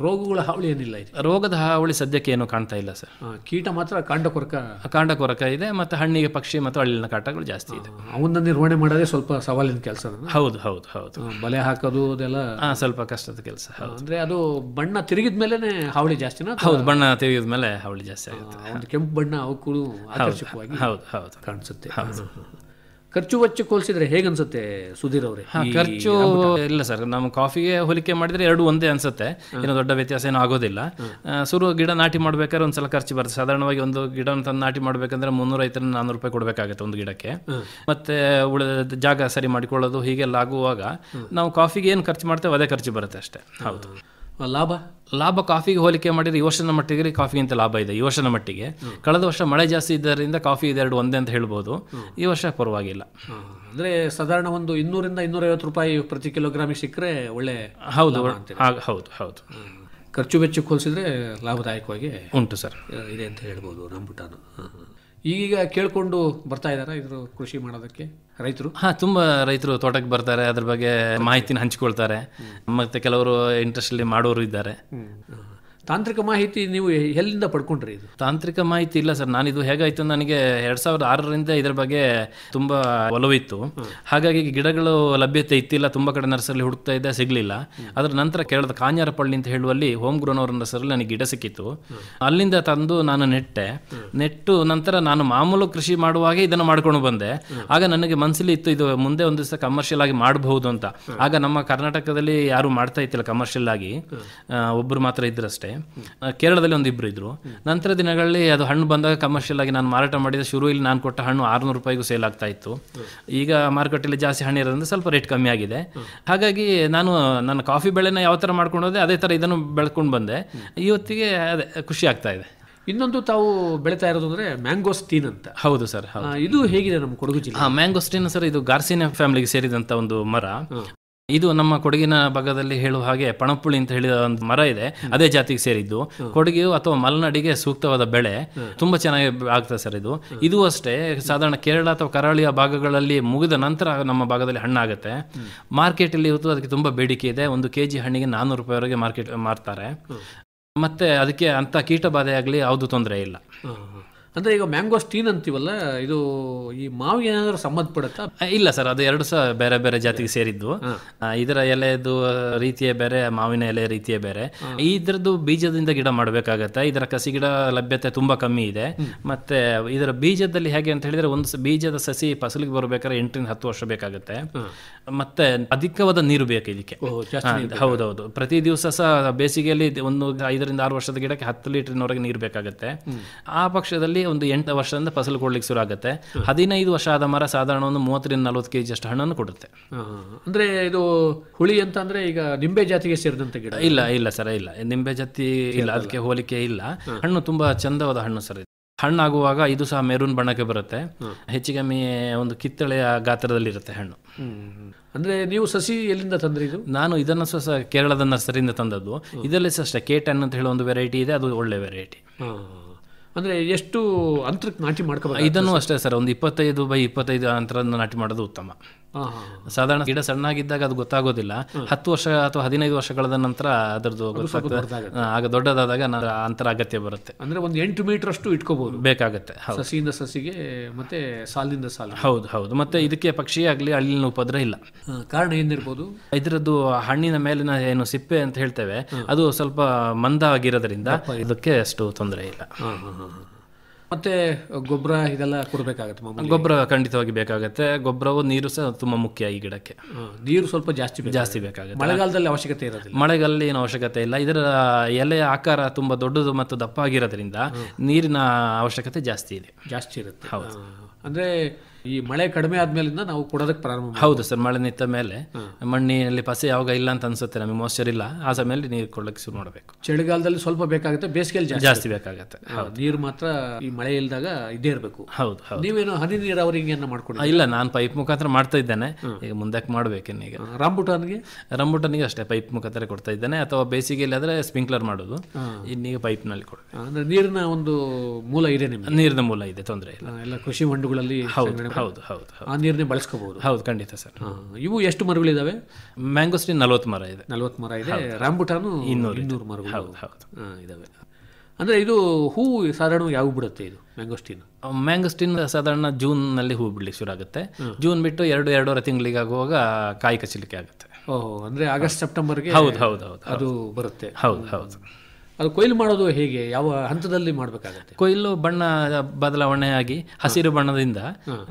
ರೋಗಗಳ ಹಾವಳಿ ಏನಿಲ್ಲ ಇದೆ? ರೋಗದ ಹಾವಳಿ ಸದ್ಯಕ್ಕೆ ಏನು ಕಾಣ್ತಾ ಇಲ್ಲ ಸರ್. ಕೀಟ ಮಾತ್ರ ಕಾಂಡ ಕೊರಕ ಇದೆ, ಮತ್ತೆ ಹಣ್ಣಿಗೆ ಪಕ್ಷಿ ಮತ್ತು ಅಳಿಲಿನ ಕಾಟಗಳು ಜಾಸ್ತಿ ಇದೆ. ಅವನ್ನ ನಿರ್ವಹಣೆ ಮಾಡೋದೇ ಸ್ವಲ್ಪ ಸವಾಲಿನ ಕೆಲಸ. ಹೌದು ಹೌದು ಹೌದು. ಬಲೆ ಹಾಕೋದು ಅದೆಲ್ಲ ಸ್ವಲ್ಪ ಕಷ್ಟದ ಕೆಲಸ. ಅಂದ್ರೆ ಅದು ಬಣ್ಣ ತಿರುಗಿದ ಮೇಲೆನೆ ಹಾವಳಿ ಜಾಸ್ತಿನಾ? ಹೌದು, ಬಣ್ಣ ತಿರುಗಿದ ಮೇಲೆ ಹಾವಳಿ ಜಾಸ್ತಿ ಆಗುತ್ತೆ. ಒಂದು ಕೆಂಪು ಬಣ್ಣ ಅವಕ್ಕೂ ಆಕರ್ಷಕವಾಗಿ ಹೌದು ಹೌದು ಕಾಣಿಸುತ್ತೆ. ಖರ್ಚು ವೆಚ್ಚಕ್ಕೆ ಹೋಲಿಸಿದ್ರೆ ಹೇಗನ್ಸುತ್ತೆ ಸುಧೀರ್ ಅವರೇ? ಖರ್ಚು ಇಲ್ಲ ಸರ್, ನಮ್ಮ ಕಾಫಿಗೆ ಹೋಲಿಕೆ ಮಾಡಿದ್ರೆ 2 ಒಂದೇ ಅನ್ಸುತ್ತೆ. ಏನೋ ದೊಡ್ಡ ವ್ಯತ್ಯಾಸ ಏನೂ ಆಗೋದಿಲ್ಲ. ಗಿಡ ನಾಟಿ ಮಾಡ್ಬೇಕಾದ್ರೆ ಒಂದ್ಸಲ ಖರ್ಚು ಬರುತ್ತೆ. ಸಾಧಾರಣವಾಗಿ ಒಂದು ಗಿಡ ತಂದು ನಾಟಿ ಮಾಡ್ಬೇಕಂದ್ರೆ 350-400 ರೂಪಾಯಿ ಕೊಡಬೇಕಾಗುತ್ತೆ ಒಂದು ಗಿಡಕ್ಕೆ. ಮತ್ತೆ ಉಳಿದ ಜಾಗ ಸರಿ ಮಾಡಿಕೊಳ್ಳೋದು ಹೀಗೆಲ್ಲ ಆಗುವಾಗ ನಾವು ಕಾಫಿಗೆ ಏನು ಖರ್ಚು ಮಾಡ್ತೇವೆ ಅದೇ ಖರ್ಚು ಬರುತ್ತೆ ಅಷ್ಟೇ. ಹೌದು. ಲಾಭ ಕಾಫಿಗೆ ಹೋಲಿಕೆ ಮಾಡಿದ್ರೆ ಈ ವರ್ಷದ ಮಟ್ಟಿಗೆ ಕಾಫಿಗಿಂತ ಲಾಭ ಇದೆ. ಈ ವರ್ಷದ ಮಟ್ಟಿಗೆ ಕಳೆದ ವರ್ಷ ಮಳೆ ಜಾಸ್ತಿ ಇದ್ದರಿಂದ ಕಾಫಿ ಇದೆರಡು ಒಂದೇ ಅಂತ ಹೇಳ್ಬೋದು. ಈ ವರ್ಷ ಪರವಾಗಿಲ್ಲ. ಅಂದರೆ ಸಾಧಾರಣ ಒಂದು 200-250 ರೂಪಾಯಿ ಪ್ರತಿ ಕಿಲೋಗ್ರಾಮಿಗೆ ಸಿಕ್ಕರೆ ಒಳ್ಳೆ. ಹೌದು ಹೌದು ಹೌದು. ಖರ್ಚು ವೆಚ್ಚಕ್ಕೆ ಹೋಲಿಸಿದ್ರೆ ಲಾಭದಾಯಕವಾಗಿ ಉಂಟು ಸರ್, ಇದೆ ಅಂತ ಹೇಳ್ಬೋದು ರಂಬುಟಾನು. ಈಗ ಕೇಳ್ಕೊಂಡು ಬರ್ತಾ ಇದ್ದಾರಾ ಇದ್ರ ಕೃಷಿ ಮಾಡೋದಕ್ಕೆ ರೈತರು? ತುಂಬ ರೈತರು ತೋಟಕ್ಕೆ ಬರ್ತಾರೆ, ಅದ್ರ ಬಗ್ಗೆ ಮಾಹಿತಿನ ಹಂಚಿಕೊಳ್ತಾರೆ. ಮತ್ತೆ ಕೆಲವರು ಇಂಟ್ರೆಸ್ಟ್ ಅಲ್ಲಿ ಮಾಡೋರು ಇದ್ದಾರೆ. ತಾಂತ್ರಿಕ ಮಾಹಿತಿ ನೀವು ಎಲ್ಲಿಂದ ಪಡ್ಕೊಂಡ್ರಿ? ಇದು ತಾಂತ್ರಿಕ ಮಾಹಿತಿ ಇಲ್ಲ ಸರ್. ನಾನಿದು ಹೇಗಾಯ್ತು, ನನಗೆ 2006ರಿಂದ ಇದ್ರ ಬಗ್ಗೆ ತುಂಬ ಒಲವಿತ್ತು. ಹಾಗಾಗಿ ಗಿಡಗಳು ಲಭ್ಯತೆ ಇತ್ತಿಲ್ಲ, ತುಂಬ ಕಡೆ ನರ್ಸರಿ ಹುಡುಕ್ತಾ ಇದ್ದೆ, ಸಿಗಲಿಲ್ಲ. ಅದರ ನಂತರ ಕೇಳಿದ ಕಾಂಜಾರಪಳ್ಳಿ ಅಂತ ಹೇಳುವಲ್ಲಿ ಹೋಮ್ ಗ್ರೋನ್ ಅವರ ನರ್ಸರಿಯಲ್ಲಿ ನನಗೆ ಗಿಡ ಸಿಕ್ಕಿತ್ತು. ಅಲ್ಲಿಂದ ತಂದು ನಾನು ನೆಟ್ಟು ನಂತರ ನಾನು ಮಾಮೂಲು ಕೃಷಿ ಮಾಡುವಾಗೆ ಇದನ್ನು ಮಾಡ್ಕೊಂಡು ಬಂದೆ. ಆಗ ನನಗೆ ಮನಸ್ಸಲ್ಲಿ ಇತ್ತು, ಇದು ಮುಂದೆ ಒಂದು ದಿವಸ ಕಮರ್ಷಿಯಲ್ ಆಗಿ ಮಾಡಬಹುದು ಅಂತ. ಆಗ ನಮ್ಮ ಕರ್ನಾಟಕದಲ್ಲಿ ಯಾರು ಮಾಡ್ತಾ ಇತ್ತಿಲ್ಲ ಕಮರ್ಷಿಯಲ್ ಆಗಿ, ಒಬ್ಬರು ಮಾತ್ರ ಇದ್ರಷ್ಟೇ. ಕೇರಳದಲ್ಲಿ ಒಂದಿಬ್ರು ಇದ್ರು. ನಂತರ ದಿನಗಳಲ್ಲಿ ಅದು ಹಣ್ಣು ಬಂದಾಗ ಕಮರ್ಷಿಯಲ್ ಆಗಿ ನಾನು ಮಾರಾಟ ಮಾಡಿದ ಶುರುವಿಲ್ಲಿ ನಾನು ಕೊಟ್ಟ ಹಣ್ಣು 600 ರೂಪಾಯಿಗೂ ಸೇಲ್ ಆಗ್ತಾ ಇತ್ತು. ಈಗ ಮಾರುಕಟ್ಟೆಯಲ್ಲಿ ಜಾಸ್ತಿ ಹಣ್ಣು ಇರೋದ್ರಿಂದ ಸ್ವಲ್ಪ ರೇಟ್ ಕಮ್ಮಿ ಆಗಿದೆ. ಹಾಗಾಗಿ ನಾನು ನನ್ನ ಕಾಫಿ ಬೆಳೆನ ಯಾವ ಥರ ಮಾಡ್ಕೊಂಡು ಹೋದೆ ಅದೇ ಥರ ಇದನ್ನು ಬೆಳ್ಕೊಂಡು ಬಂದೆ. ಇವತ್ತಿಗೆ ಅದೇ ಖುಷಿ ಆಗ್ತಾ ಇದೆ. ಇನ್ನೊಂದು ತಾವು ಬೆಳೀತಾ ಇರೋದು ಅಂದ್ರೆ ಮ್ಯಾಂಗೋಸ್ಟೀನ್ ಅಂತ. ಹೌದು ಸರ್. ಇದು ಹೇಗಿದೆ ನಮ್ಮ ಕೊಡಗು ಜಿಲ್ಲೆ? ಮ್ಯಾಂಗೋಸ್ಟೀನ್ ಸರ್, ಇದು ಗಾರ್ಸಿನ ಫ್ಯಾಮಿಲಿಗೆ ಸೇರಿದಂತ ಒಂದು ಮರ. ಇದು ನಮ್ಮ ಕೊಡಗಿನ ಭಾಗದಲ್ಲಿ ಹೇಳುವ ಹಾಗೆ ಪಣಪುಳಿ ಅಂತ ಹೇಳಿದ ಒಂದು ಮರ ಇದೆ, ಅದೇ ಜಾತಿಗೆ ಸೇರಿದ್ದು. ಕೊಡಗಿಯು ಅಥವಾ ಮಲೆನಾಡಿಗೆ ಸೂಕ್ತವಾದ ಬೆಳೆ, ತುಂಬಾ ಚೆನ್ನಾಗಿ ಆಗ್ತದೆ ಸರ್. ಇದು ಅಷ್ಟೇ ಸಾಧಾರಣ ಕೇರಳ ಅಥವಾ ಕರಾವಳಿಯ ಭಾಗಗಳಲ್ಲಿ ಮುಗಿದ ನಂತರ ನಮ್ಮ ಭಾಗದಲ್ಲಿ ಹಣ್ಣಾಗುತ್ತೆ. ಮಾರ್ಕೆಟಲ್ಲಿ ಇವತ್ತು ಅದಕ್ಕೆ ತುಂಬಾ ಬೇಡಿಕೆ ಇದೆ. 1 kg ಹಣ್ಣಿಗೆ 400 ರೂಪಾಯಿವರೆಗೆ ಮಾರ್ಕೆಟ್ ಮಾರ್ತಾರೆ. ಮತ್ತೆ ಅದಕ್ಕೆ ಅಂತ ಕೀಟ ಬಾಧೆ ಆಗಲಿ ಯಾವುದು ತೊಂದರೆ ಇಲ್ಲ. ಅಂದರೆ ಈಗ ಮ್ಯಾಂಗೋಸ್ಟೀನ್ ಅಂತೀವಲ್ಲ, ಇದು ಈ ಮಾವಿಗೆ ಏನಾದರೂ ಸಂಬಂಧಪಡುತ್ತಾ? ಇಲ್ಲ ಸರ್, ಅದು 2 ಸಹ ಬೇರೆ ಬೇರೆ ಜಾತಿಗೆ ಸೇರಿದ್ದು. ಇದರ ಎಲೆದು ರೀತಿಯೇ ಬೇರೆ, ಮಾವಿನ ಎಲೆ ರೀತಿಯೇ ಬೇರೆ. ಇದರದ್ದು ಬೀಜದಿಂದ ಗಿಡ ಮಾಡಬೇಕಾಗತ್ತೆ. ಇದರ ಕಸಿ ಗಿಡ ಲಭ್ಯತೆ ತುಂಬಾ ಕಮ್ಮಿ ಇದೆ. ಮತ್ತೆ ಇದರ ಬೀಜದಲ್ಲಿ ಹೇಗೆ ಅಂತ ಹೇಳಿದ್ರೆ, ಒಂದು ಬೀಜದ ಸಸಿ ಫಸಲಿಗೆ ಬರಬೇಕಾದ್ರೆ 8-10 ವರ್ಷ ಬೇಕಾಗುತ್ತೆ. ಮತ್ತೆ ಅಧಿಕವಾದ ನೀರು ಬೇಕು ಇದಕ್ಕೆ. ಹೌದೌದು. ಪ್ರತಿ ದಿವಸ ಸಹ ಬೇಸಿಗೆಯಲ್ಲಿ ಒಂದು 5-6 ವರ್ಷದ ಗಿಡಕ್ಕೆ 10 ಲೀಟರ್ನವರೆಗೆ ನೀರು ಬೇಕಾಗುತ್ತೆ. ಆ ಪಕ್ಷದಲ್ಲಿ ಒಂದು 8 ವರ್ಷದಿಂದ ಫಸಲು ಕೊಡ್ಲಿಕ್ಕೆ ಶುರು ಆಗುತ್ತೆ. 15 ವರ್ಷ ಆದ ಮರ ಸಾಧಾರಣ ಒಂದು 30-40 kg ಅಷ್ಟು ಹಣ್ಣನ್ನು ಕೊಡುತ್ತೆ. ಅಂದ್ರೆ ಇದು ಹುಳಿ ಅಂತ ಅಂದ್ರೆ ಈಗ ನಿಂಬೆ ಜಾತಿಗೆ ಸೇರಿದಂತ ಗಿಡ? ಇಲ್ಲ ಸರ್, ಇಲ್ಲ ನಿಂಬೆ ಜಾತಿ ಇಲ್ಲ, ಅದಕ್ಕೆ ಹೋಲಿಕೆ ಇಲ್ಲ. ಹಣ್ಣು ತುಂಬಾ ಚಂದವಾದ ಹಣ್ಣು ಸರ್. ಹಣ್ಣಾಗುವಾಗ ಇದು ಸಹ ಮೆರೂನ್ ಬಣ್ಣಕ್ಕೆ ಬರುತ್ತೆ. ಹೆಚ್ಚಿಗೆ ಒಂದು ಕಿತ್ತಳೆಯ ಗಾತ್ರದಲ್ಲಿರುತ್ತೆ ಹಣ್ಣು. ಅಂದ್ರೆ ನೀವು ಸಸಿ ಎಲ್ಲಿಂದ ತಂದ್ರಿ? ಇದು ನಾನು ಇದನ್ನು ಸಹ ಕೇರಳದ ನರ್ಸರಿಯಿಂದ ತಂದದ್ದು. ಇದರಲ್ಲಿ ಸಹ ಅಷ್ಟೇ K10 ಅಂತ ಹೇಳೋ ಒಂದು ವೆರೈಟಿ ಇದೆ, ಅದು ಒಳ್ಳೆ ವೆರೈಟಿ. ಅಂದ್ರೆ ಎಷ್ಟು ಅಂತರಕ್ಕೆ ನಾಟಿ ಮಾಡ್ಕೋಬೇಕು? ಇದನ್ನು ಅಷ್ಟೇ ಸರ್, ಒಂದು 25x25 ಅಂತರ ನಾಟಿ ಮಾಡೋದು ಉತ್ತಮ. ಸಾಧಾರಣ ಗಿಡ ಸಣ್ಣಾಗಿದ್ದಾಗ ಅದು ಗೊತ್ತಾಗೋದಿಲ್ಲ. 10 ವರ್ಷ ಅಥವಾ 15 ವರ್ಷಗಳ ನಂತರ ಅದರದ್ದು ಆಗ ದೊಡ್ಡದಾದಾಗ ಅಂತರ ಅಗತ್ಯ ಬರುತ್ತೆ. ಅಂದ್ರೆ ಒಂದು 8 ಮೀಟರ್ ಅಷ್ಟು ಇಟ್ಕೋಬಹುದು ಬೇಕಾಗತ್ತೆ, ಸಸಿಯಿಂದ ಸಸಿಗೆ ಮತ್ತೆ ಸಾಲಿನಿಂದ ಸಾಲ. ಹೌದು. ಮತ್ತೆ ಇದಕ್ಕೆ ಪಕ್ಷಿ ಆಗಲಿ ಅಳಿಲಿನ ಉಪದ್ರ ಇಲ್ಲ. ಕಾರಣ ಏನಿರ್ಬೋದು? ಇದರದ್ದು ಹಣ್ಣಿನ ಮೇಲಿನ ಏನು ಸಿಪ್ಪೆ ಅಂತ ಹೇಳ್ತೇವೆ, ಅದು ಸ್ವಲ್ಪ ಮಂದ ಆಗಿರೋದ್ರಿಂದ ಇದಕ್ಕೆ ಅಷ್ಟು ತೊಂದರೆ ಇಲ್ಲ. ಮತ್ತೆ ಗೊಬ್ಬರ ಇದೆಲ್ಲ ಕೊಡಬೇಕಾಗತ್ತೆ ಮಾಮೂಲಿ. ಗೊಬ್ಬರ ಖಂಡಿತವಾಗಿ ಬೇಕಾಗುತ್ತೆ. ಗೊಬ್ಬರವು ನೀರು ಸಹ ತುಂಬ ಮುಖ್ಯ ಈ ಗಿಡಕ್ಕೆ. ನೀರು ಸ್ವಲ್ಪ ಜಾಸ್ತಿ ಬೇಕಾಗುತ್ತೆ. ಮಳೆಗಾಲದಲ್ಲಿ ಅವಶ್ಯಕತೆ ಇರೋದಿಲ್ಲ. ಮಳೆಗಾಲದಲ್ಲಿ ಏನು ಅವಶ್ಯಕತೆ ಇಲ್ಲ. ಇದರ ಎಲೆಯ ಆಕಾರ ತುಂಬ ದೊಡ್ಡದು ಮತ್ತು ದಪ್ಪ ಆಗಿರೋದ್ರಿಂದ ನೀರಿನ ಅವಶ್ಯಕತೆ ಜಾಸ್ತಿ ಇರುತ್ತೆ. ಹೌದು. ಅಂದ್ರೆ ಈ ಮಳೆ ಕಡಿಮೆ ಆದ್ಮೇಲಿಂದ ನಾವು ಕೊಡೋದಕ್ಕೆ ಪ್ರಾರಂಭ. ಹೌದು ಸರ್, ಮಳೆ ನಿಂತ ಮೇಲೆ ಮಣ್ಣಿನಲ್ಲಿ ಪಸೆ ಯಾವಾಗ ಇಲ್ಲ ಅಂತ ಅನ್ಸುತ್ತೆ, ನಮಗೆ ಮಾಯ್ಚರ್ ಇಲ್ಲ, ಆ ಸಮಯದಲ್ಲಿ ನೀರು ಕೊಡಲಿಕ್ಕೆ ಶುರು ಮಾಡಬೇಕು. ಚಳಿಗಾಲದಲ್ಲಿ ಸ್ವಲ್ಪ ಬೇಕಾಗುತ್ತೆ, ಬೇಸಿಗೆಯಲ್ಲಿ ಜಾಸ್ತಿ ಬೇಕಾಗುತ್ತೆ. ನೀರು ಮಾತ್ರ ಈ ಮಳೆ ಇಲ್ದಾಗ ಇದ್ದೇ ಇರಬೇಕು. ಹೌದು. ನೀವೇನು ಹನಿ ನೀರಾವರಿಗೆ ಮಾಡ್ಕೊಂಡು? ಇಲ್ಲ, ನಾನು ಪೈಪ್ ಮುಖಾಂತರ ಮಾಡ್ತಾ ಇದ್ದೇನೆ. ಈಗ ಮುಂದಕ್ಕೆ ಮಾಡಬೇಕೇನು. ಈಗ ರಂಬುಟಾನಿಗೆ ಅಷ್ಟೇ ಪೈಪ್ ಮುಖಾಂತರ ಕೊಡ್ತಾ ಇದ್ದೇನೆ, ಅಥವಾ ಬೇಸಿಗೆಯಲ್ಲಿ ಆದ್ರೆ ಸ್ಪ್ರಿಂಕ್ಲರ್ ಮಾಡೋದು. ಇನ್ನೀಗ ಪೈಪ್ ನಲ್ಲಿ ಕೊಡ್ಬೇಕು. ಅಂದ್ರೆ ನೀರಿನ ಒಂದು ಮೂಲ ಇದೆ ನಿಮ್ಗೆ? ನೀರಿನ ಮೂಲ ಇದೆ, ತೊಂದರೆ ಇಲ್ಲ. ಎಲ್ಲ ಕೃಷಿ ಹೊಂಡಗಳಲ್ಲಿ ಹೌದು. ಆ ನೀರನ್ನೇ ಬಳಸ್ಕೋಬಹುದು. ಹೌದು, ಖಂಡಿತ ಸರ್. ಇವು ಎಷ್ಟು ಮರಗಳಿದಾವೆ? ಮ್ಯಾಂಗೋಸ್ಟಿನ್ 40 ಮರ ಇದೆ. 40 ಮರ ಇದೆ. ರಾಂಬುಟಾನು 200 ಮರಗಳು. ಹೌದು ಇದಾವೆ. ಅಂದ್ರೆ ಇದು ಹೂ ಸಾಧಾರಣ ಯಾವ ಬಿಡುತ್ತೆ ಇದು ಮ್ಯಾಂಗೋಸ್ಟಿನ್? ಮ್ಯಾಂಗೋಸ್ಟಿನ್ ಸಾಧಾರಣ ಜೂನ್ ನಲ್ಲಿ ಹೂ ಬಿಡ್ಲಿಕ್ಕೆ ಶುರು ಆಗುತ್ತೆ. ಜೂನ್ ಬಿಟ್ಟು 2-2.5 ತಿಂಗಳಿಗೆ ಆಗುವಾಗ ಕಾಯಿ ಕಚ್ಚಲಿಕ್ಕೆ ಆಗುತ್ತೆ. ಓಹೋ, ಅಂದ್ರೆ ಆಗಸ್ಟ್ ಸೆಪ್ಟೆಂಬರ್ಗೆ ಹೌದು ಅದು ಬರುತ್ತೆ. ಹೌದು. ಅದು ಕೊಯ್ಲು ಮಾಡೋದು ಹೇಗೆ, ಯಾವ ಹಂತದಲ್ಲಿ ಮಾಡಬೇಕಾಗುತ್ತೆ? ಕೊಯ್ಲು ಬಣ್ಣ ಬದಲಾವಣೆ ಆಗಿ ಹಸಿರು ಬಣ್ಣದಿಂದ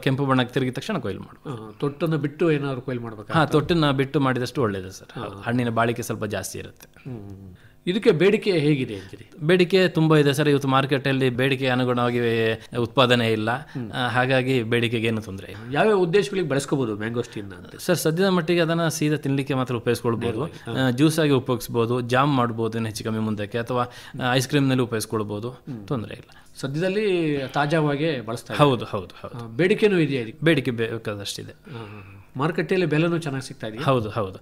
ಕೆಂಪು ಬಣ್ಣಕ್ಕೆ ತಿರುಗಿದ ತಕ್ಷಣ ಕೊಯ್ಲು ಮಾಡಬೇಕು. ತೊಟ್ಟನ್ನು ಬಿಟ್ಟು ಏನಾದ್ರು ಕೊಯ್ಲು ಮಾಡಬೇಕು? ತೊಟ್ಟನ್ನ ಬಿಟ್ಟು ಮಾಡಿದಷ್ಟು ಒಳ್ಳೇದು ಸರ್. ಹಣ್ಣಿನ ಬಾಳಿಕೆ ಸ್ವಲ್ಪ ಜಾಸ್ತಿ ಇರುತ್ತೆ. ಇದಕ್ಕೆ ಬೇಡಿಕೆ ಹೇಗಿದೆ ಅಂತೀರಿ? ಬೇಡಿಕೆ ತುಂಬ ಇದೆ ಸರ್. ಇವತ್ತು ಮಾರ್ಕೆಟಲ್ಲಿ ಬೇಡಿಕೆ ಅನುಗುಣವಾಗಿ ಉತ್ಪಾದನೆ ಇಲ್ಲ, ಹಾಗಾಗಿ ಬೇಡಿಕೆಗೆ ಏನು ತೊಂದರೆ ಇಲ್ಲ. ಯಾವ್ಯಾವ ಉದ್ದೇಶಗಳಿಗೆ ಬಳಸ್ಕೋಬಹುದು ಮ್ಯಾಂಗೋಸ್ಟಿನ್ ಅಂತ ಸರ್? ಸದ್ಯದ ಮಟ್ಟಿಗೆ ಅದನ್ನು ಸೀದಾ ತಿನ್ನಲಿಕ್ಕೆ ಮಾತ್ರ ಉಪಯೋಗಿಸ್ಕೊಳ್ಬೋದು. ಜ್ಯೂಸ್ ಆಗಿ ಉಪಯೋಗಿಸ್ಬೋದು, ಜಾಮ್ ಮಾಡ್ಬೋದು ಹೆಚ್ಚು ಕಮ್ಮಿ ಮುಂದಕ್ಕೆ, ಅಥವಾ ಐಸ್ ಕ್ರೀಮ್ನಲ್ಲಿ ಉಪಯೋಗಿಸ್ಕೊಳ್ಬೋದು, ತೊಂದರೆ ಇಲ್ಲ. ಸದ್ಯದಲ್ಲಿ ತಾಜಾವಾಗಿ ಬಳಸ್ತಾರೆ. ಹೌದು. ಬೇಡಿಕೆನೂ ಇದೆಯಾ? ಬೇಡಿಕೆ ಬೇಕಾದಷ್ಟಿದೆ. ಮಾರುಕಟ್ಟೆಯಲ್ಲಿ ಬೆಲೆನೂ ಚೆನ್ನಾಗಿ ಸಿಗ್ತಾ ಇದೆ. ಹೌದು.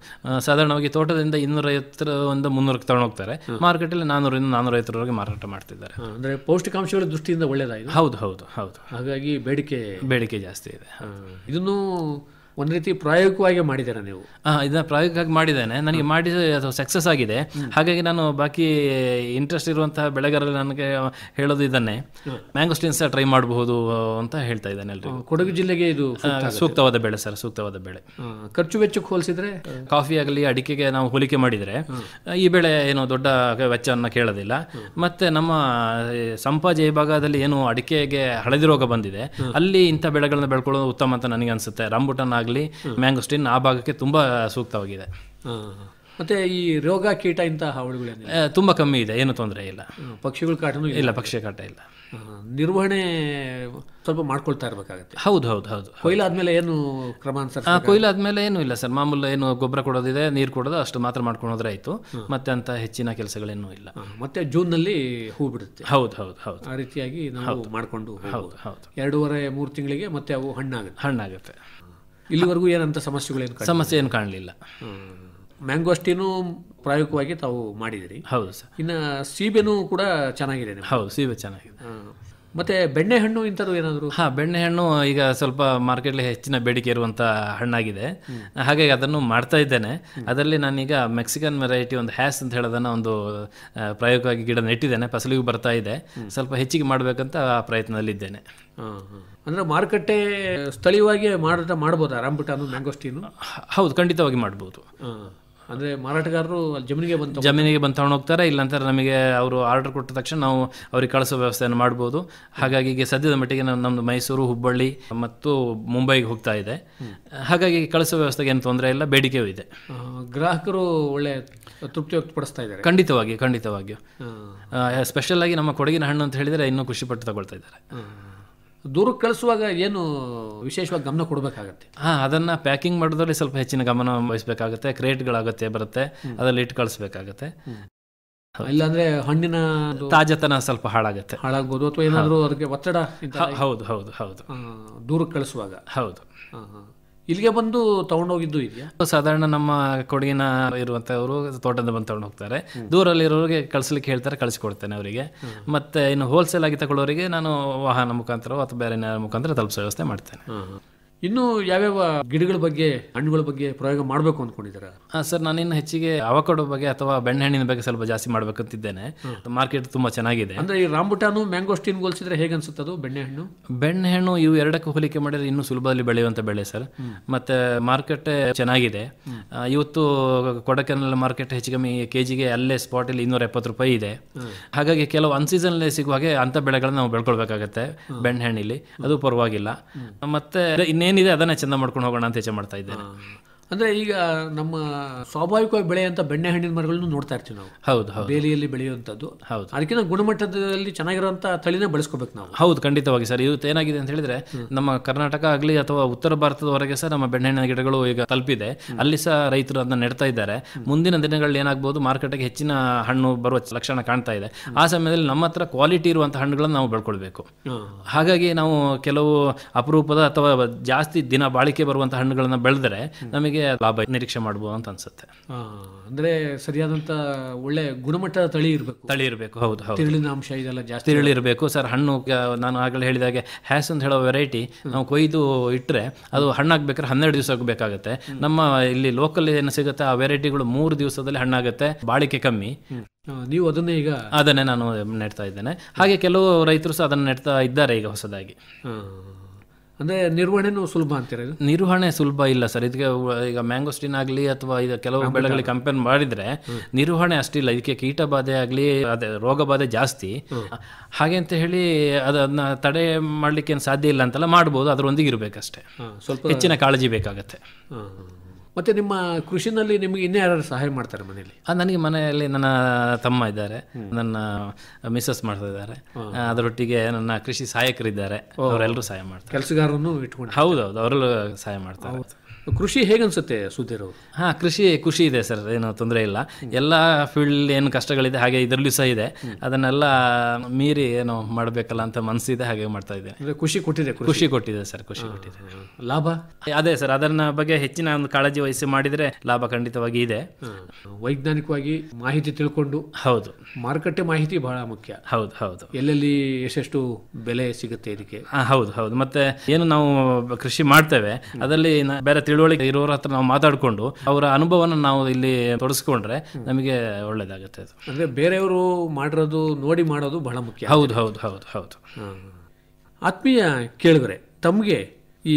ಸಾಧಾರಣವಾಗಿ ತೋಟದಿಂದ 250-300 ತಗೊಂಡೋಗ್ತಾರೆ. ಮಾರ್ಕೆಟಲ್ಲಿ 400-450 ಮಾರಾಟ ಮಾಡ್ತಿದ್ದಾರೆ. ಅಂದ್ರೆ ಪೌಷ್ಟಿಕಾಂಶಗಳ ದೃಷ್ಟಿಯಿಂದ ಒಳ್ಳೆಯದಾಗಿದೆ. ಹೌದು. ಹಾಗಾಗಿ ಬೇಡಿಕೆ ಜಾಸ್ತಿ ಇದೆ. ಇದನ್ನು ಒಂದು ರೀತಿ ಪ್ರಾಯೋಗಿಕವಾಗಿ ಮಾಡಿದ್ದೀರಾ ನೀವು? ಇದನ್ನ ಪ್ರಾಯೋಗಿಕವಾಗಿ ಮಾಡಿದ್ದೇನೆ. ನನಗೆ ಮಾಡಿ ಅದು ಸಕ್ಸಸ್ ಆಗಿದೆ. ಹಾಗಾಗಿ ನಾನು ಬಾಕಿ ಇಂಟ್ರೆಸ್ಟ್ ಇರುವಂತಹ ಬೆಳೆಗಾರರಲ್ಲಿ ನನಗೆ ಹೇಳೋದು ಇದನ್ನೇ, ಮ್ಯಾಂಗೋಸ್ಟಿನ್ ಸಹ ಟ್ರೈ ಮಾಡಬಹುದು ಅಂತ ಹೇಳ್ತಾ ಇದ್ದೇನೆ ಎಲ್ಲರಿಗೂ. ಕೊಡಗು ಜಿಲ್ಲೆಗೆ ಇದು ಸೂಕ್ತವಾದ ಬೆಳೆ ಸರ್, ಸೂಕ್ತವಾದ ಬೆಳೆ. ಖರ್ಚು ವೆಚ್ಚಕ್ಕೆ ಹೋಲಿಸಿದ್ರೆ ಕಾಫಿ ಆಗಲಿ ಅಡಿಕೆಗೆ ನಾವು ಹೋಲಿಕೆ ಮಾಡಿದರೆ ಈ ಬೆಳೆ ಏನು ದೊಡ್ಡ ವೆಚ್ಚವನ್ನು ಕೇಳೋದಿಲ್ಲ. ಮತ್ತೆ ನಮ್ಮ ಸಂಪಾಜೆ ಭಾಗದಲ್ಲಿ ಏನು ಅಡಿಕೆಗೆ ಹಳದಿ ರೋಗ ಬಂದಿದೆ, ಅಲ್ಲಿ ಇಂಥ ಬೆಳೆಗಳನ್ನ ಬೆಳ್ಕೊಳ್ಳೋದು ಉತ್ತಮ ಅಂತ ನನಗೆ ಅನಿಸುತ್ತೆ. ರಂಬುಟಾನ್ ಮ್ಯಾಂಗೋಸ್ಟಿನ್ ಆ ಭಾಗಕ್ಕೆ ತುಂಬಾ ಸೂಕ್ತವಾಗಿದೆ. ಮತ್ತೆ ಈ ರೋಗ ಕೀಟ ಇಂತಹ ಹಾವಳಿಗಳೇನಿಲ್ಲ? ತುಂಬಾ ಕಮ್ಮಿ ಇದೆ, ಏನು ತೊಂದರೆ ಇಲ್ಲ. ಪಕ್ಷಿಗಳ ಕಾಟನೂ ಇಲ್ಲ? ಪಕ್ಷಿ ಕಾಟ ಇಲ್ಲ. ನಿರ್ವಹಣೆ ಸ್ವಲ್ಪ ಮಾಡ್ಕೊಳ್ತಾ ಇರಬೇಕಾಗುತ್ತೆ. ಹೌದು. ಕೊಯ್ಲಾದ್ಮೇಲೆ ಏನು ಕ್ರಮ ಅನ್ಸುತ್ತೆ? ಕೊಯ್ಲಾದ್ಮೇಲೆ ಏನು ಇಲ್ಲ ಸರ್, ಮಾಮೂಲು ಏನು ಗೊಬ್ಬರ ಕೊಡೋದಿದೆ, ನೀರು ಕೊಡೋದು ಅಷ್ಟು ಮಾತ್ರ ಮಾಡ್ಕೊಂಡು ಹೋದ್ರೆ ಆಯ್ತು. ಮತ್ತೆ ಅಂತ ಹೆಚ್ಚಿನ ಕೆಲಸಗಳೇನೂ ಇಲ್ಲ. ಮತ್ತೆ ಜೂನ್ ನಲ್ಲಿ ಹೂ ಬಿಡುತ್ತೆ. ಹೌದು. ಆ ರೀತಿಯಾಗಿ ನಾವು ಮಾಡ್ಕೊಂಡು 2-3 ತಿಂಗಳಿಗೆ ಮತ್ತೆ ಅವು ಹಣ್ಣಾಗುತ್ತೆ. ಇಲ್ಲಿವರೆಗೂ ಏನಂತ ಸಮಸ್ಯೆ ಏನು ಕಾಣಲಿಲ್ಲ. ಮ್ಯಾಂಗೋಸ್ಟಿನು ಪ್ರಾಯೋಗಿಕವಾಗಿ ತಾವು ಮಾಡಿದಿರಿ. ಹೌದು ಸರ್. ಇನ್ನು ಸೀಬೆನೂ ಕೂಡ ಚೆನ್ನಾಗಿದೆ. ಹೌದು, ಸೀಬೆ ಚೆನ್ನಾಗಿದೆ. ಮತ್ತೆ ಬೆಣ್ಣೆಹಣ್ಣು ಇಂಥದ್ದು ಏನಾದರೂ? ಬೆಣ್ಣೆಹಣ್ಣು ಈಗ ಸ್ವಲ್ಪ ಮಾರ್ಕೆಟ್ಲಿ ಹೆಚ್ಚಿನ ಬೇಡಿಕೆ ಇರುವಂಥ ಹಣ್ಣಾಗಿದೆ. ಹಾಗಾಗಿ ಅದನ್ನು ಮಾಡ್ತಾ ಇದ್ದೇನೆ. ಅದರಲ್ಲಿ ನಾನೀಗ ಮೆಕ್ಸಿಕನ್ ವೆರೈಟಿ ಒಂದು ಹ್ಯಾಸ್ ಅಂತ ಹೇಳೋದನ್ನು ಒಂದು ಪ್ರಾಯೋಗಿಕವಾಗಿ ಗಿಡ ನೆಟ್ಟಿದ್ದೇನೆ. ಫಸಲಿಗೂ ಬರ್ತಾ ಇದೆ. ಸ್ವಲ್ಪ ಹೆಚ್ಚಿಗೆ ಮಾಡಬೇಕಂತ ಪ್ರಯತ್ನದಲ್ಲಿದ್ದೇನೆ. ಅಂದರೆ ಮಾರುಕಟ್ಟೆ ಸ್ಥಳೀಯವಾಗಿ ಮಾರಾಟ ಮಾಡ್ಬೋದಾ ರಂಬುಟಾನು ಮ್ಯಾಂಗೋಸ್ಟಿನು? ಹೌದು, ಖಂಡಿತವಾಗಿ ಮಾಡ್ಬೋದು. ಅಂದರೆ ಮಾರಾಟಗಾರರು ಜಮೀನಿಗೆ ಬಂದು ತಗೊಂಡು ಹೋಗ್ತಾರೆ. ಇಲ್ಲಾಂತಾರೆ ನಮಗೆ ಅವರು ಆರ್ಡರ್ ಕೊಟ್ಟ ತಕ್ಷಣ ನಾವು ಅವ್ರಿಗೆ ಕಳಿಸೋ ವ್ಯವಸ್ಥೆಯನ್ನು ಮಾಡ್ಬೋದು. ಹಾಗಾಗಿ ಈಗ ಸದ್ಯದ ಮಟ್ಟಿಗೆ ನಮ್ಮದು ಮೈಸೂರು, ಹುಬ್ಬಳ್ಳಿ ಮತ್ತು ಮುಂಬೈಗೆ ಹೋಗ್ತಾ ಇದೆ. ಹಾಗಾಗಿ ಕಳಿಸೋ ವ್ಯವಸ್ಥೆಗೆ ಏನು ತೊಂದರೆ ಇಲ್ಲ, ಬೇಡಿಕೆಯೂ ಇದೆ. ಗ್ರಾಹಕರು ಒಳ್ಳೆ ತೃಪ್ತಿ ವ್ಯಕ್ತಪಡಿಸ್ತಾ ಇದ್ದಾರೆ. ಖಂಡಿತವಾಗಿಯೂ. ಸ್ಪೆಷಲ್ ಆಗಿ ನಮ್ಮ ಕೊಡಗಿನ ಹಣ್ಣು ಅಂತ ಹೇಳಿದರೆ ಇನ್ನೂ ಖುಷಿಪಟ್ಟು ತಗೊಳ್ತಾ ಇದ್ದಾರೆ. ದೂರಕ್ಕೆ ಕಳಿಸುವಾಗ ಏನು ವಿಶೇಷವಾಗಿ ಗಮನ ಕೊಡಬೇಕಾಗತ್ತೆ? ಅದನ್ನು ಪ್ಯಾಕಿಂಗ್ ಮಾಡೋದ್ರಲ್ಲಿ ಸ್ವಲ್ಪ ಹೆಚ್ಚಿನ ಗಮನ ವಹಿಸಬೇಕಾಗುತ್ತೆ. ಕ್ರೇಟ್ಗಳಾಗತ್ತೆ ಬರುತ್ತೆ, ಅದರಲ್ಲಿ ಇಟ್ಟು ಕಳಿಸ್ಬೇಕಾಗತ್ತೆ. ಇಲ್ಲಾಂದ್ರೆ ಹಣ್ಣಿನ ತಾಜತನ ಸ್ವಲ್ಪ ಹಾಳಾಗ್ಬೋದು, ಅಥವಾ ಏನಾದರೂ ಅದಕ್ಕೆ ಒತ್ತಡ. ಹೌದು. ದೂರಕ್ಕೆ ಕಳಿಸುವಾಗ. ಹೌದು. ಇಲ್ಲಿಗೆ ಬಂದು ತಗೊಂಡೋಗಿದ್ದು ಇದೆಯಾ? ಸಾಧಾರಣ ನಮ್ಮ ಕೊಡಗಿನ ಇರುವಂಥವರು ತೋಟದಿಂದ ಬಂದು ತಗೊಂಡು ಹೋಗ್ತಾರೆ. ದೂರಲ್ಲಿರೋರಿಗೆ ಕಳಿಸ್ಲಿಕ್ಕೆ ಹೇಳ್ತಾರೆ, ಕಳಿಸ್ಕೊಡ್ತೇನೆ ಅವರಿಗೆ. ಮತ್ತೆ ಇನ್ನು ಹೋಲ್ಸೇಲ್ ಆಗಿ ತಗೊಳ್ಳೋರಿಗೆ ನಾನು ವಾಹನ ಮುಖಾಂತರ ಅಥವಾ ಬೇರೆ ಮುಖಾಂತರ ತಲುಪಿಸೋ ವ್ಯವಸ್ಥೆ ಮಾಡ್ತೇನೆ. ಇನ್ನು ಯಾವ್ಯಾವ ಗಿಡಗಳ ಬಗ್ಗೆ ಹಣ್ಣುಗಳ ಬಗ್ಗೆ ಪ್ರಯೋಗ ಮಾಡಬೇಕು ಅಂದ್ಕೊಂಡಿದ್ದೀರಾ? ಸರ್ ನಾನಿನ್ನು ಹೆಚ್ಚಿಗೆ ಅವಕಾಡೋ ಬಗ್ಗೆ ಅಥವಾ ಬೆಣ್ಣೆಹಣ್ಣಿನ ಬಗ್ಗೆ ಸ್ವಲ್ಪ ಜಾಸ್ತಿ ಮಾಡ್ಬೇಕಂತಿದ್ದೇನೆ. ಮಾರ್ಕೆಟ್ ತುಂಬಾ ಚೆನ್ನಾಗಿದೆ. ಅಂದ್ರೆ ಈ ರಾಂಬುಟಾನು ಮ್ಯಾಂಗೋಸ್ಟೀನ್ ಹೋಲಿಸಿದ್ರೆ ಹೇಗೆ ಅನ್ಸುತ್ತೆ ಅದು ಬೆಣ್ಣೆಹಣ್ಣು? ಬೆಣ್ಣೆಹಣ್ಣು ಇವು ಎರಡಕ್ಕೂ ಹೋಲಿಕೆ ಮಾಡಿದ್ರೆ ಇನ್ನೂ ಸುಲಭದಲ್ಲಿ ಬೆಳೆಯುವಂತ ಬೆಳೆ ಸರ್. ಮತ್ತೆ ಮಾರ್ಕೆಟ್ ಚೆನ್ನಾಗಿದೆ. ಇವತ್ತು ಕೊಡಕೆನಲ್ ಮಾರ್ಕೆಟ್ ಹೆಚ್ಚು ಕಮ್ಮಿ ಕೆಜಿಗೆ ಅಲ್ಲೇ ಸ್ಪಾಟ್ ಅಲ್ಲಿ 270 ರೂಪಾಯಿ ಇದೆ. ಹಾಗಾಗಿ ಕೆಲವು ಅನ್ಸೀಸನ್ ಸಿಗುವ ಹಾಗೆ ಅಂತ ಬೆಳೆಗಳನ್ನ ನಾವು ಬೆಳ್ಕೊಳ್ಬೇಕಾಗತ್ತೆ ಬೆಣ್ಣೆಹಣ್ಣಿಲಿ. ಅದು ಪರವಾಗಿಲ್ಲ. ಮತ್ತೆ ಇನ್ನೇನಿದೆ ಅದನ್ನೇ ಚಂದ ಮಾಡ್ಕೊಂಡು ಹೋಗೋಣ ಅಂತ ಯೋಚನೆ ಮಾಡ್ತಾ ಇದ್ದೇನೆ. ಅಂದ್ರೆ ಈಗ ನಮ್ಮ ಸ್ವಾಭಾವಿಕವಾಗಿ ಬೆಳೆಯಂತ ಬೆಣ್ಣೆ ಹಣ್ಣಿನ ಮರಗಳನ್ನು ನೋಡ್ತಾ ಇರ್ತೀವಿ ನಾವು. ಹೌದು, ಬೇಲಿಯಲ್ಲಿ ಬೆಳೆಯುವಂಥದ್ದು. ಹೌದು. ಅದಕ್ಕಿಂತ ಗುಣಮಟ್ಟದಲ್ಲಿ ಚೆನ್ನಾಗಿರುವಂತ ತಳಿನ ಬೆಳೆಸ್ಕೋಬೇಕು ನಾವು. ಹೌದು, ಖಂಡಿತವಾಗಿ ಸರ್. ಇವತ್ತು ಏನಾಗಿದೆ ಅಂತ ಹೇಳಿದ್ರೆ ನಮ್ಮ ಕರ್ನಾಟಕ ಆಗಲಿ ಅಥವಾ ಉತ್ತರ ಭಾರತದವರೆಗೆ ಸಹ ನಮ್ಮ ಬೆಣ್ಣೆಹಣ್ಣಿನ ಗಿಡಗಳು ಈಗ ತಲುಪಿದೆ. ಅಲ್ಲಿ ಸಹ ರೈತರು ಅದನ್ನ ನೆಡ್ತಾ ಇದ್ದಾರೆ. ಮುಂದಿನ ದಿನಗಳಲ್ಲಿ ಏನಾಗಬಹುದು, ಮಾರ್ಕೆಟ್ಗೆ ಹೆಚ್ಚಿನ ಹಣ್ಣು ಬರುವ ಲಕ್ಷಣ ಕಾಣ್ತಾ ಇದೆ. ಆ ಸಮಯದಲ್ಲಿ ನಮ್ಮ ಹತ್ರ ಕ್ವಾಲಿಟಿ ಇರುವಂತಹ ಹಣ್ಣುಗಳನ್ನು ನಾವು ಬೆಳ್ಕೊಳ್ಬೇಕು. ಹಾಗಾಗಿ ನಾವು ಕೆಲವು ಅಪರೂಪದ ಅಥವಾ ಜಾಸ್ತಿ ದಿನ ಬಾಳಿಕೆ ಬರುವಂತಹ ಹಣ್ಣುಗಳನ್ನ ಬೆಳೆದರೆ ನಮಗೆ ಲಾಭ ನಿರೀಕ್ಷೆ ಮಾಡಬಹುದು ಅಂತ ಅನ್ಸುತ್ತೆ. ಅಂದ್ರೆ ಸರಿಯಾದಂತ ಒಳ್ಳೆ ಗುಣಮಟ್ಟದ ತಳಿ ಇರಬೇಕು. ಹೌದು ಹೌದು. ತಿರುಳಿನ ಅಂಶ ಇದೆಲ್ಲ ಜಾಸ್ತಿ ತಿರುಳಿರಬೇಕು ಸರ್. ಹಣ್ಣು ನಾನು ಆಗಲೇ ಹೇಳಿದಾಗೆ ಹ್ಯಾಸ್ ಅಂತ ಹೇಳೋ ವೆರೈಟಿ ನಾವು ಕೊಯ್ದು ಇಟ್ಟರೆ ಅದು ಹಣ್ಣಾಗ್ಬೇಕಾದ್ರೆ 12 ದಿವಸ ಬೇಕಾಗುತ್ತೆ. ನಮ್ಮ ಇಲ್ಲಿ ಲೋಕಲ್ ಏನು ಸಿಗುತ್ತೆ ಆ ವೆರೈಟಿಗಳು 3 ದಿವಸದಲ್ಲಿ ಹಣ್ಣಾಗುತ್ತೆ, ಬಾಳಿಕೆ ಕಮ್ಮಿ. ನೀವು ಅದನ್ನೇ ನಾನು ನೆಡ್ತಾ ಇದ್ದೇನೆ. ಹಾಗೆ ಕೆಲವು ರೈತರು ಸಹ ಅದನ್ನು ನೆಡ್ತಾ ಇದ್ದಾರೆ ಈಗ ಹೊಸದಾಗಿ. ಅಂದ್ರೆ ನಿರ್ವಹಣೆನೂ ಸುಲಭ ಅಂತೀರ? ನಿರ್ವಹಣೆ ಸುಲಭ ಇಲ್ಲ ಸರ್. ಇದಕ್ಕೆ ಈಗ ಮ್ಯಾಂಗೋಸ್ಟಿನ್ ಆಗಲಿ ಅಥವಾ ಇದು ಕೆಲವು ಬೆಳೆಗಳಿಗೆ ಕಂಪೇರ್ ಮಾಡಿದ್ರೆ ನಿರ್ವಹಣೆ ಅಷ್ಟಿಲ್ಲ. ಇದಕ್ಕೆ ಕೀಟ ಬಾಧೆ ಆಗಲಿ ಅದೇ ರೋಗ ಬಾಧೆ ಜಾಸ್ತಿ. ಹಾಗೆ ಅಂತ ಹೇಳಿ ಅದನ್ನ ತಡೆ ಮಾಡ್ಲಿಕ್ಕೆ ಏನು ಸಾಧ್ಯ ಇಲ್ಲ ಅಂತಲ್ಲ, ಮಾಡ್ಬೋದು. ಅದರೊಂದಿಗೆ ಇರಬೇಕಷ್ಟೇ, ಸ್ವಲ್ಪ ಹೆಚ್ಚಿನ ಕಾಳಜಿ ಬೇಕಾಗತ್ತೆ. ಮತ್ತೆ ನಿಮ್ಮ ಕೃಷಿನಲ್ಲಿ ನಿಮಗೆ ಇನ್ನೂ ಯಾರು ಸಹಾಯ ಮಾಡ್ತಾರೆ ಮನೆಯಲ್ಲಿ? ನನಗೆ ಮನೆಯಲ್ಲಿ ನನ್ನ ತಮ್ಮ ಇದ್ದಾರೆ, ನನ್ನ ಮಿಸಸ್ ಮಾಡ್ತಾ ಇದ್ದಾರೆ, ಅದರೊಟ್ಟಿಗೆ ನನ್ನ ಕೃಷಿ ಸಹಾಯಕರಿದ್ದಾರೆ, ಅವರೆಲ್ಲರೂ ಸಹಾಯ ಮಾಡ್ತಾರೆ. ಕೆಲಸಗಾರರನ್ನು ಇಟ್ಕೊಂಡು? ಹೌದೌದು, ಅವರೆಲ್ಲೂ ಸಹಾಯ ಮಾಡ್ತಾರೆ. ಕೃಷಿ ಹೇಗನ್ಸುತ್ತೆ ಸುಧೀರ್ ಅವರು? ಖುಷಿ ಇದೆ ಸರ್, ಏನು ತೊಂದರೆ ಇಲ್ಲ. ಎಲ್ಲ ಫೀಲ್ಡ್ ಏನು ಕಷ್ಟಗಳಿದೆ ಹಾಗೆ ಇದರಲ್ಲೂ ಸಹ ಇದೆ. ಅದನ್ನೆಲ್ಲ ಮೀರಿ ಏನು ಮಾಡಬೇಕಲ್ಲ ಅಂತ ಮನಸ್ಸಿದೆ, ಹಾಗೆ ಮಾಡ್ತಾ ಇದೆ. ಖುಷಿ ಕೊಟ್ಟಿದೆ ಸರ್, ಖುಷಿ ಕೊಟ್ಟಿದೆ. ಲಾಭ ಅದೇ ಸರ್, ಅದನ್ನ ಬಗ್ಗೆ ಹೆಚ್ಚಿನ ಒಂದು ಕಾಳಜಿ ವಹಿಸಿ ಮಾಡಿದ್ರೆ ಲಾಭ ಖಂಡಿತವಾಗಿ ಇದೆ. ವೈಜ್ಞಾನಿಕವಾಗಿ ಮಾಹಿತಿ ತಿಳ್ಕೊಂಡು. ಹೌದು, ಮಾರುಕಟ್ಟೆ ಮಾಹಿತಿ ಬಹಳ ಮುಖ್ಯ. ಹೌದು ಹೌದು. ಎಲ್ಲೆಲ್ಲಿ ಎಷ್ಟೆಷ್ಟು ಬೆಲೆ ಸಿಗುತ್ತೆ ಇದಕ್ಕೆ. ಹೌದು ಹೌದು. ಮತ್ತೆ ಏನು ನಾವು ಕೃಷಿ ಮಾಡ್ತೇವೆ ಅದರಲ್ಲಿ ಬೇರೆ ತಿಳುವಳಿಕೆ ಇರೋರ ಹತ್ರ ನಾವು ಮಾತಾಡಿಕೊಂಡು ಅವರ ಅನುಭವನ ನಾವು ಇಲ್ಲಿ ತೊಡಸ್ಕೊಂಡ್ರೆ ನಮಗೆ ಒಳ್ಳೇದಾಗುತ್ತೆ. ಅಂದ್ರೆ ಬೇರೆಯವರು ಮಾಡಿರೋದು ನೋಡಿ ಮಾಡೋದು ಬಹಳ ಮುಖ್ಯ. ಹೌದು ಹೌದು ಹೌದು ಹೌದು. ಆತ್ಮೀಯ ಕೇಳಿದ್ರೆ, ತಮಗೆ ಈ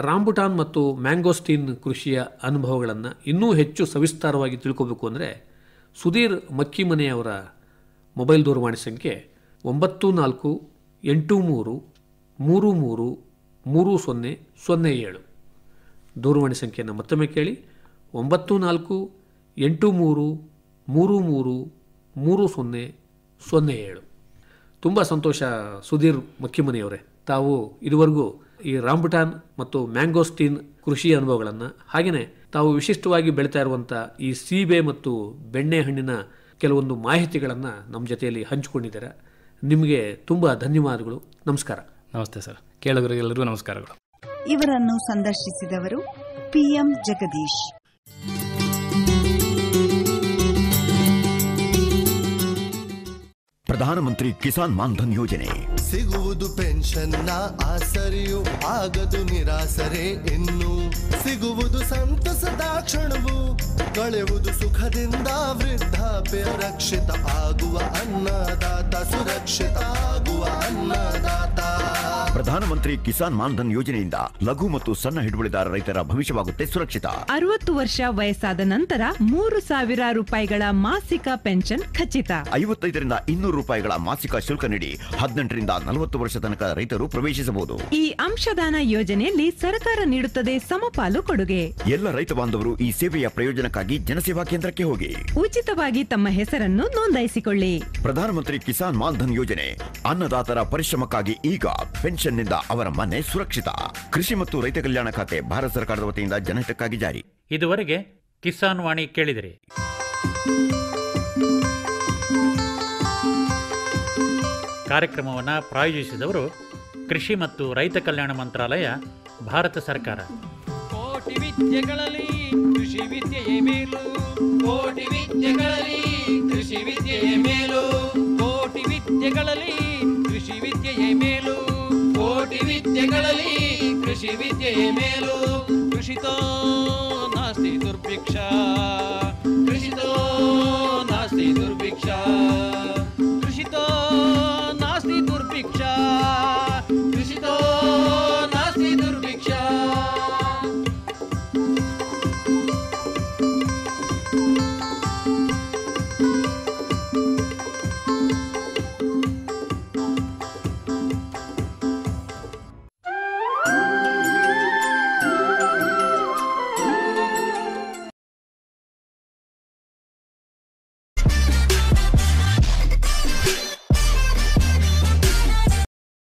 ರಾಂಬುಟಾನ್ ಮತ್ತು ಮ್ಯಾಂಗೋಸ್ಟೀನ್ ಕೃಷಿಯ ಅನುಭವಗಳನ್ನು ಇನ್ನೂ ಹೆಚ್ಚು ಸವಿಸ್ತಾರವಾಗಿ ತಿಳ್ಕೋಬೇಕು ಅಂದರೆ ಸುಧೀರ್ ಮಕ್ಕಿಮನೆಯವರ ಮೊಬೈಲ್ ದೂರವಾಣಿ ಸಂಖ್ಯೆ 9483333007. ದೂರವಾಣಿ ಸಂಖ್ಯೆಯನ್ನು ಮತ್ತೊಮ್ಮೆ ಕೇಳಿ, 9483333007. ತುಂಬ ಸಂತೋಷ ಸುಧೀರ್ ಮಕ್ಕಿಮನೆಯವರೇ, ತಾವು ಇದುವರೆಗೂ ಈ ರಾಂಬುಟಾನ್ ಮತ್ತು ಮ್ಯಾಂಗೋಸ್ಟೀನ್ ಕೃಷಿ ಅನುಭವಗಳನ್ನು, ಹಾಗೆಯೇ ತಾವು ವಿಶಿಷ್ಟವಾಗಿ ಬೆಳೀತಾ ಇರುವಂಥ ಈ ಸೀಬೆ ಮತ್ತು ಬೆಣ್ಣೆ ಹಣ್ಣಿನ ಕೆಲವೊಂದು ಮಾಹಿತಿಗಳನ್ನು ನಮ್ಮ ಜೊತೆಯಲ್ಲಿ ಹಂಚಿಕೊಂಡಿದ್ದಾರೆ. ನಿಮಗೆ ತುಂಬ ಧನ್ಯವಾದಗಳು. ನಮಸ್ಕಾರ. ನಮಸ್ತೆ ಸರ್. ಕೇಳುಗರಿಗೆಲ್ಲರಿಗೂ ನಮಸ್ಕಾರಗಳು. ಇವರನ್ನು ಸಂದರ್ಶಿಸಿದವರು PM ಜಗದೀಶ್. ಪ್ರಧಾನಮಂತ್ರಿ ಕಿಸಾನ್ ಮಾನ್ಧನ್ ಯೋಜನೆ ಸಿಗುವುದು ಪೆನ್ಷನ್ನ ಆಸರೆಯು ಆಗದು ನಿರಾಸರೆ ಇನ್ನು ಸಿಗುವುದು ಸಂತಸದ ಕ್ಷಣವು ಕಳೆಯುವುದು ಸುಖದಿಂದ ವೃದ್ಧಾಪ್ಯ ರಕ್ಷಿತ ಆಗುವ ಅನ್ನದಾತ ಸುರಕ್ಷಿತ ಆಗುವ ಅನ್ನದಾತ. ಪ್ರಧಾನಮಂತ್ರಿ ಕಿಸಾನ್ ಮಾನ್ಧನ್ ಯೋಜನೆಯಿಂದ ಲಘು ಮತ್ತು ಸಣ್ಣ ಹಿಡುವಳಿದಾರ ರೈತರ ಭವಿಷ್ಯವಾಗುತ್ತೆ ಸುರಕ್ಷಿತ. 60 ವರ್ಷ ವಯಸ್ಸಾದ ನಂತರ 3,000 ರೂಪಾಯಿಗಳ ಮಾಸಿಕ ಪೆನ್ಷನ್ ಖಚಿತ. 55ರಿಂದ 200 ರೂಪಾಯಿಗಳ ಮಾಸಿಕ ಶುಲ್ಕ ನೀಡಿ 18ರಿಂದ 40 ವರ್ಷ ತನಕ ರೈತರು ಪ್ರವೇಶಿಸಬಹುದು. ಈ ಅಂಶದಾನ ಯೋಜನೆಯಲ್ಲಿ ಸರ್ಕಾರ ನೀಡುತ್ತದೆ ಸಮಪಾಲು ಕೊಡುಗೆ. ಎಲ್ಲ ರೈತ ಬಾಂಧವರು ಈ ಸೇವೆಯ ಪ್ರಯೋಜನಕ್ಕಾಗಿ ಜನಸೇವಾ ಕೇಂದ್ರಕ್ಕೆ ಹೋಗಿ ಉಚಿತವಾಗಿ ತಮ್ಮ ಹೆಸರನ್ನು ನೋಂದಾಯಿಸಿಕೊಳ್ಳಿ. ಪ್ರಧಾನಮಂತ್ರಿ ಕಿಸಾನ್ ಮಾನ್ಧನ್ ಯೋಜನೆ ಅನ್ನದಾತರ ಪರಿಶ್ರಮಕ್ಕಾಗಿ ಈಗ, ಪೆನ್ಷನ್ನಿಂದ ಅವರ ಮನೆ ಸುರಕ್ಷಿತ. ಕೃಷಿ ಮತ್ತು ರೈತ ಕಲ್ಯಾಣ ಖಾತೆ ಭಾರತ ಸರ್ಕಾರದ ವತಿಯಿಂದ ಜನಹಿತಕ್ಕಾಗಿ ಜಾರಿ. ಇದುವರೆಗೆ ಕಿಸಾನ್ ವಾಣಿ ಕೇಳಿದಿರಿ. ಕಾರ್ಯಕ್ರಮವನ್ನು ಪ್ರಾಯೋಜಿಸಿದವರು ಕೃಷಿ ಮತ್ತು ರೈತ ಕಲ್ಯಾಣ ಮಂತ್ರಾಲಯ, ಭಾರತ ಸರ್ಕಾರ. ಕೋಟಿ ವಿದ್ಯೆಗಳಲ್ಲಿ ಕೃಷಿ ವಿದ್ಯೆಯೇ ಮೇಲು, ಕೋಟಿ ವಿದ್ಯೆಗಳಲ್ಲಿ ಕೃಷಿ ವಿದ್ಯೆಯೇ ಮೇಲು, ಕೋಟಿ ವಿದ್ಯೆಗಳಲ್ಲಿ ಕೃಷಿ ವಿದ್ಯೆಯೇ ಮೇಲು, ಕೋಟಿ ಕೋಟಿ ವಿದ್ಯೆಗಳಲ್ಲಿ ಕೃಷಿ ವಿದ್ಯೆಯೇ ಮೇಲು. ಕೃಷಿತೋ ನಾಸ್ತಿ ದುರ್ಭಿಕ್ಷ, ಕೃಷಿತೋ ನಾಸ್ತಿ ದುರ್ಭಿಕ್ಷ.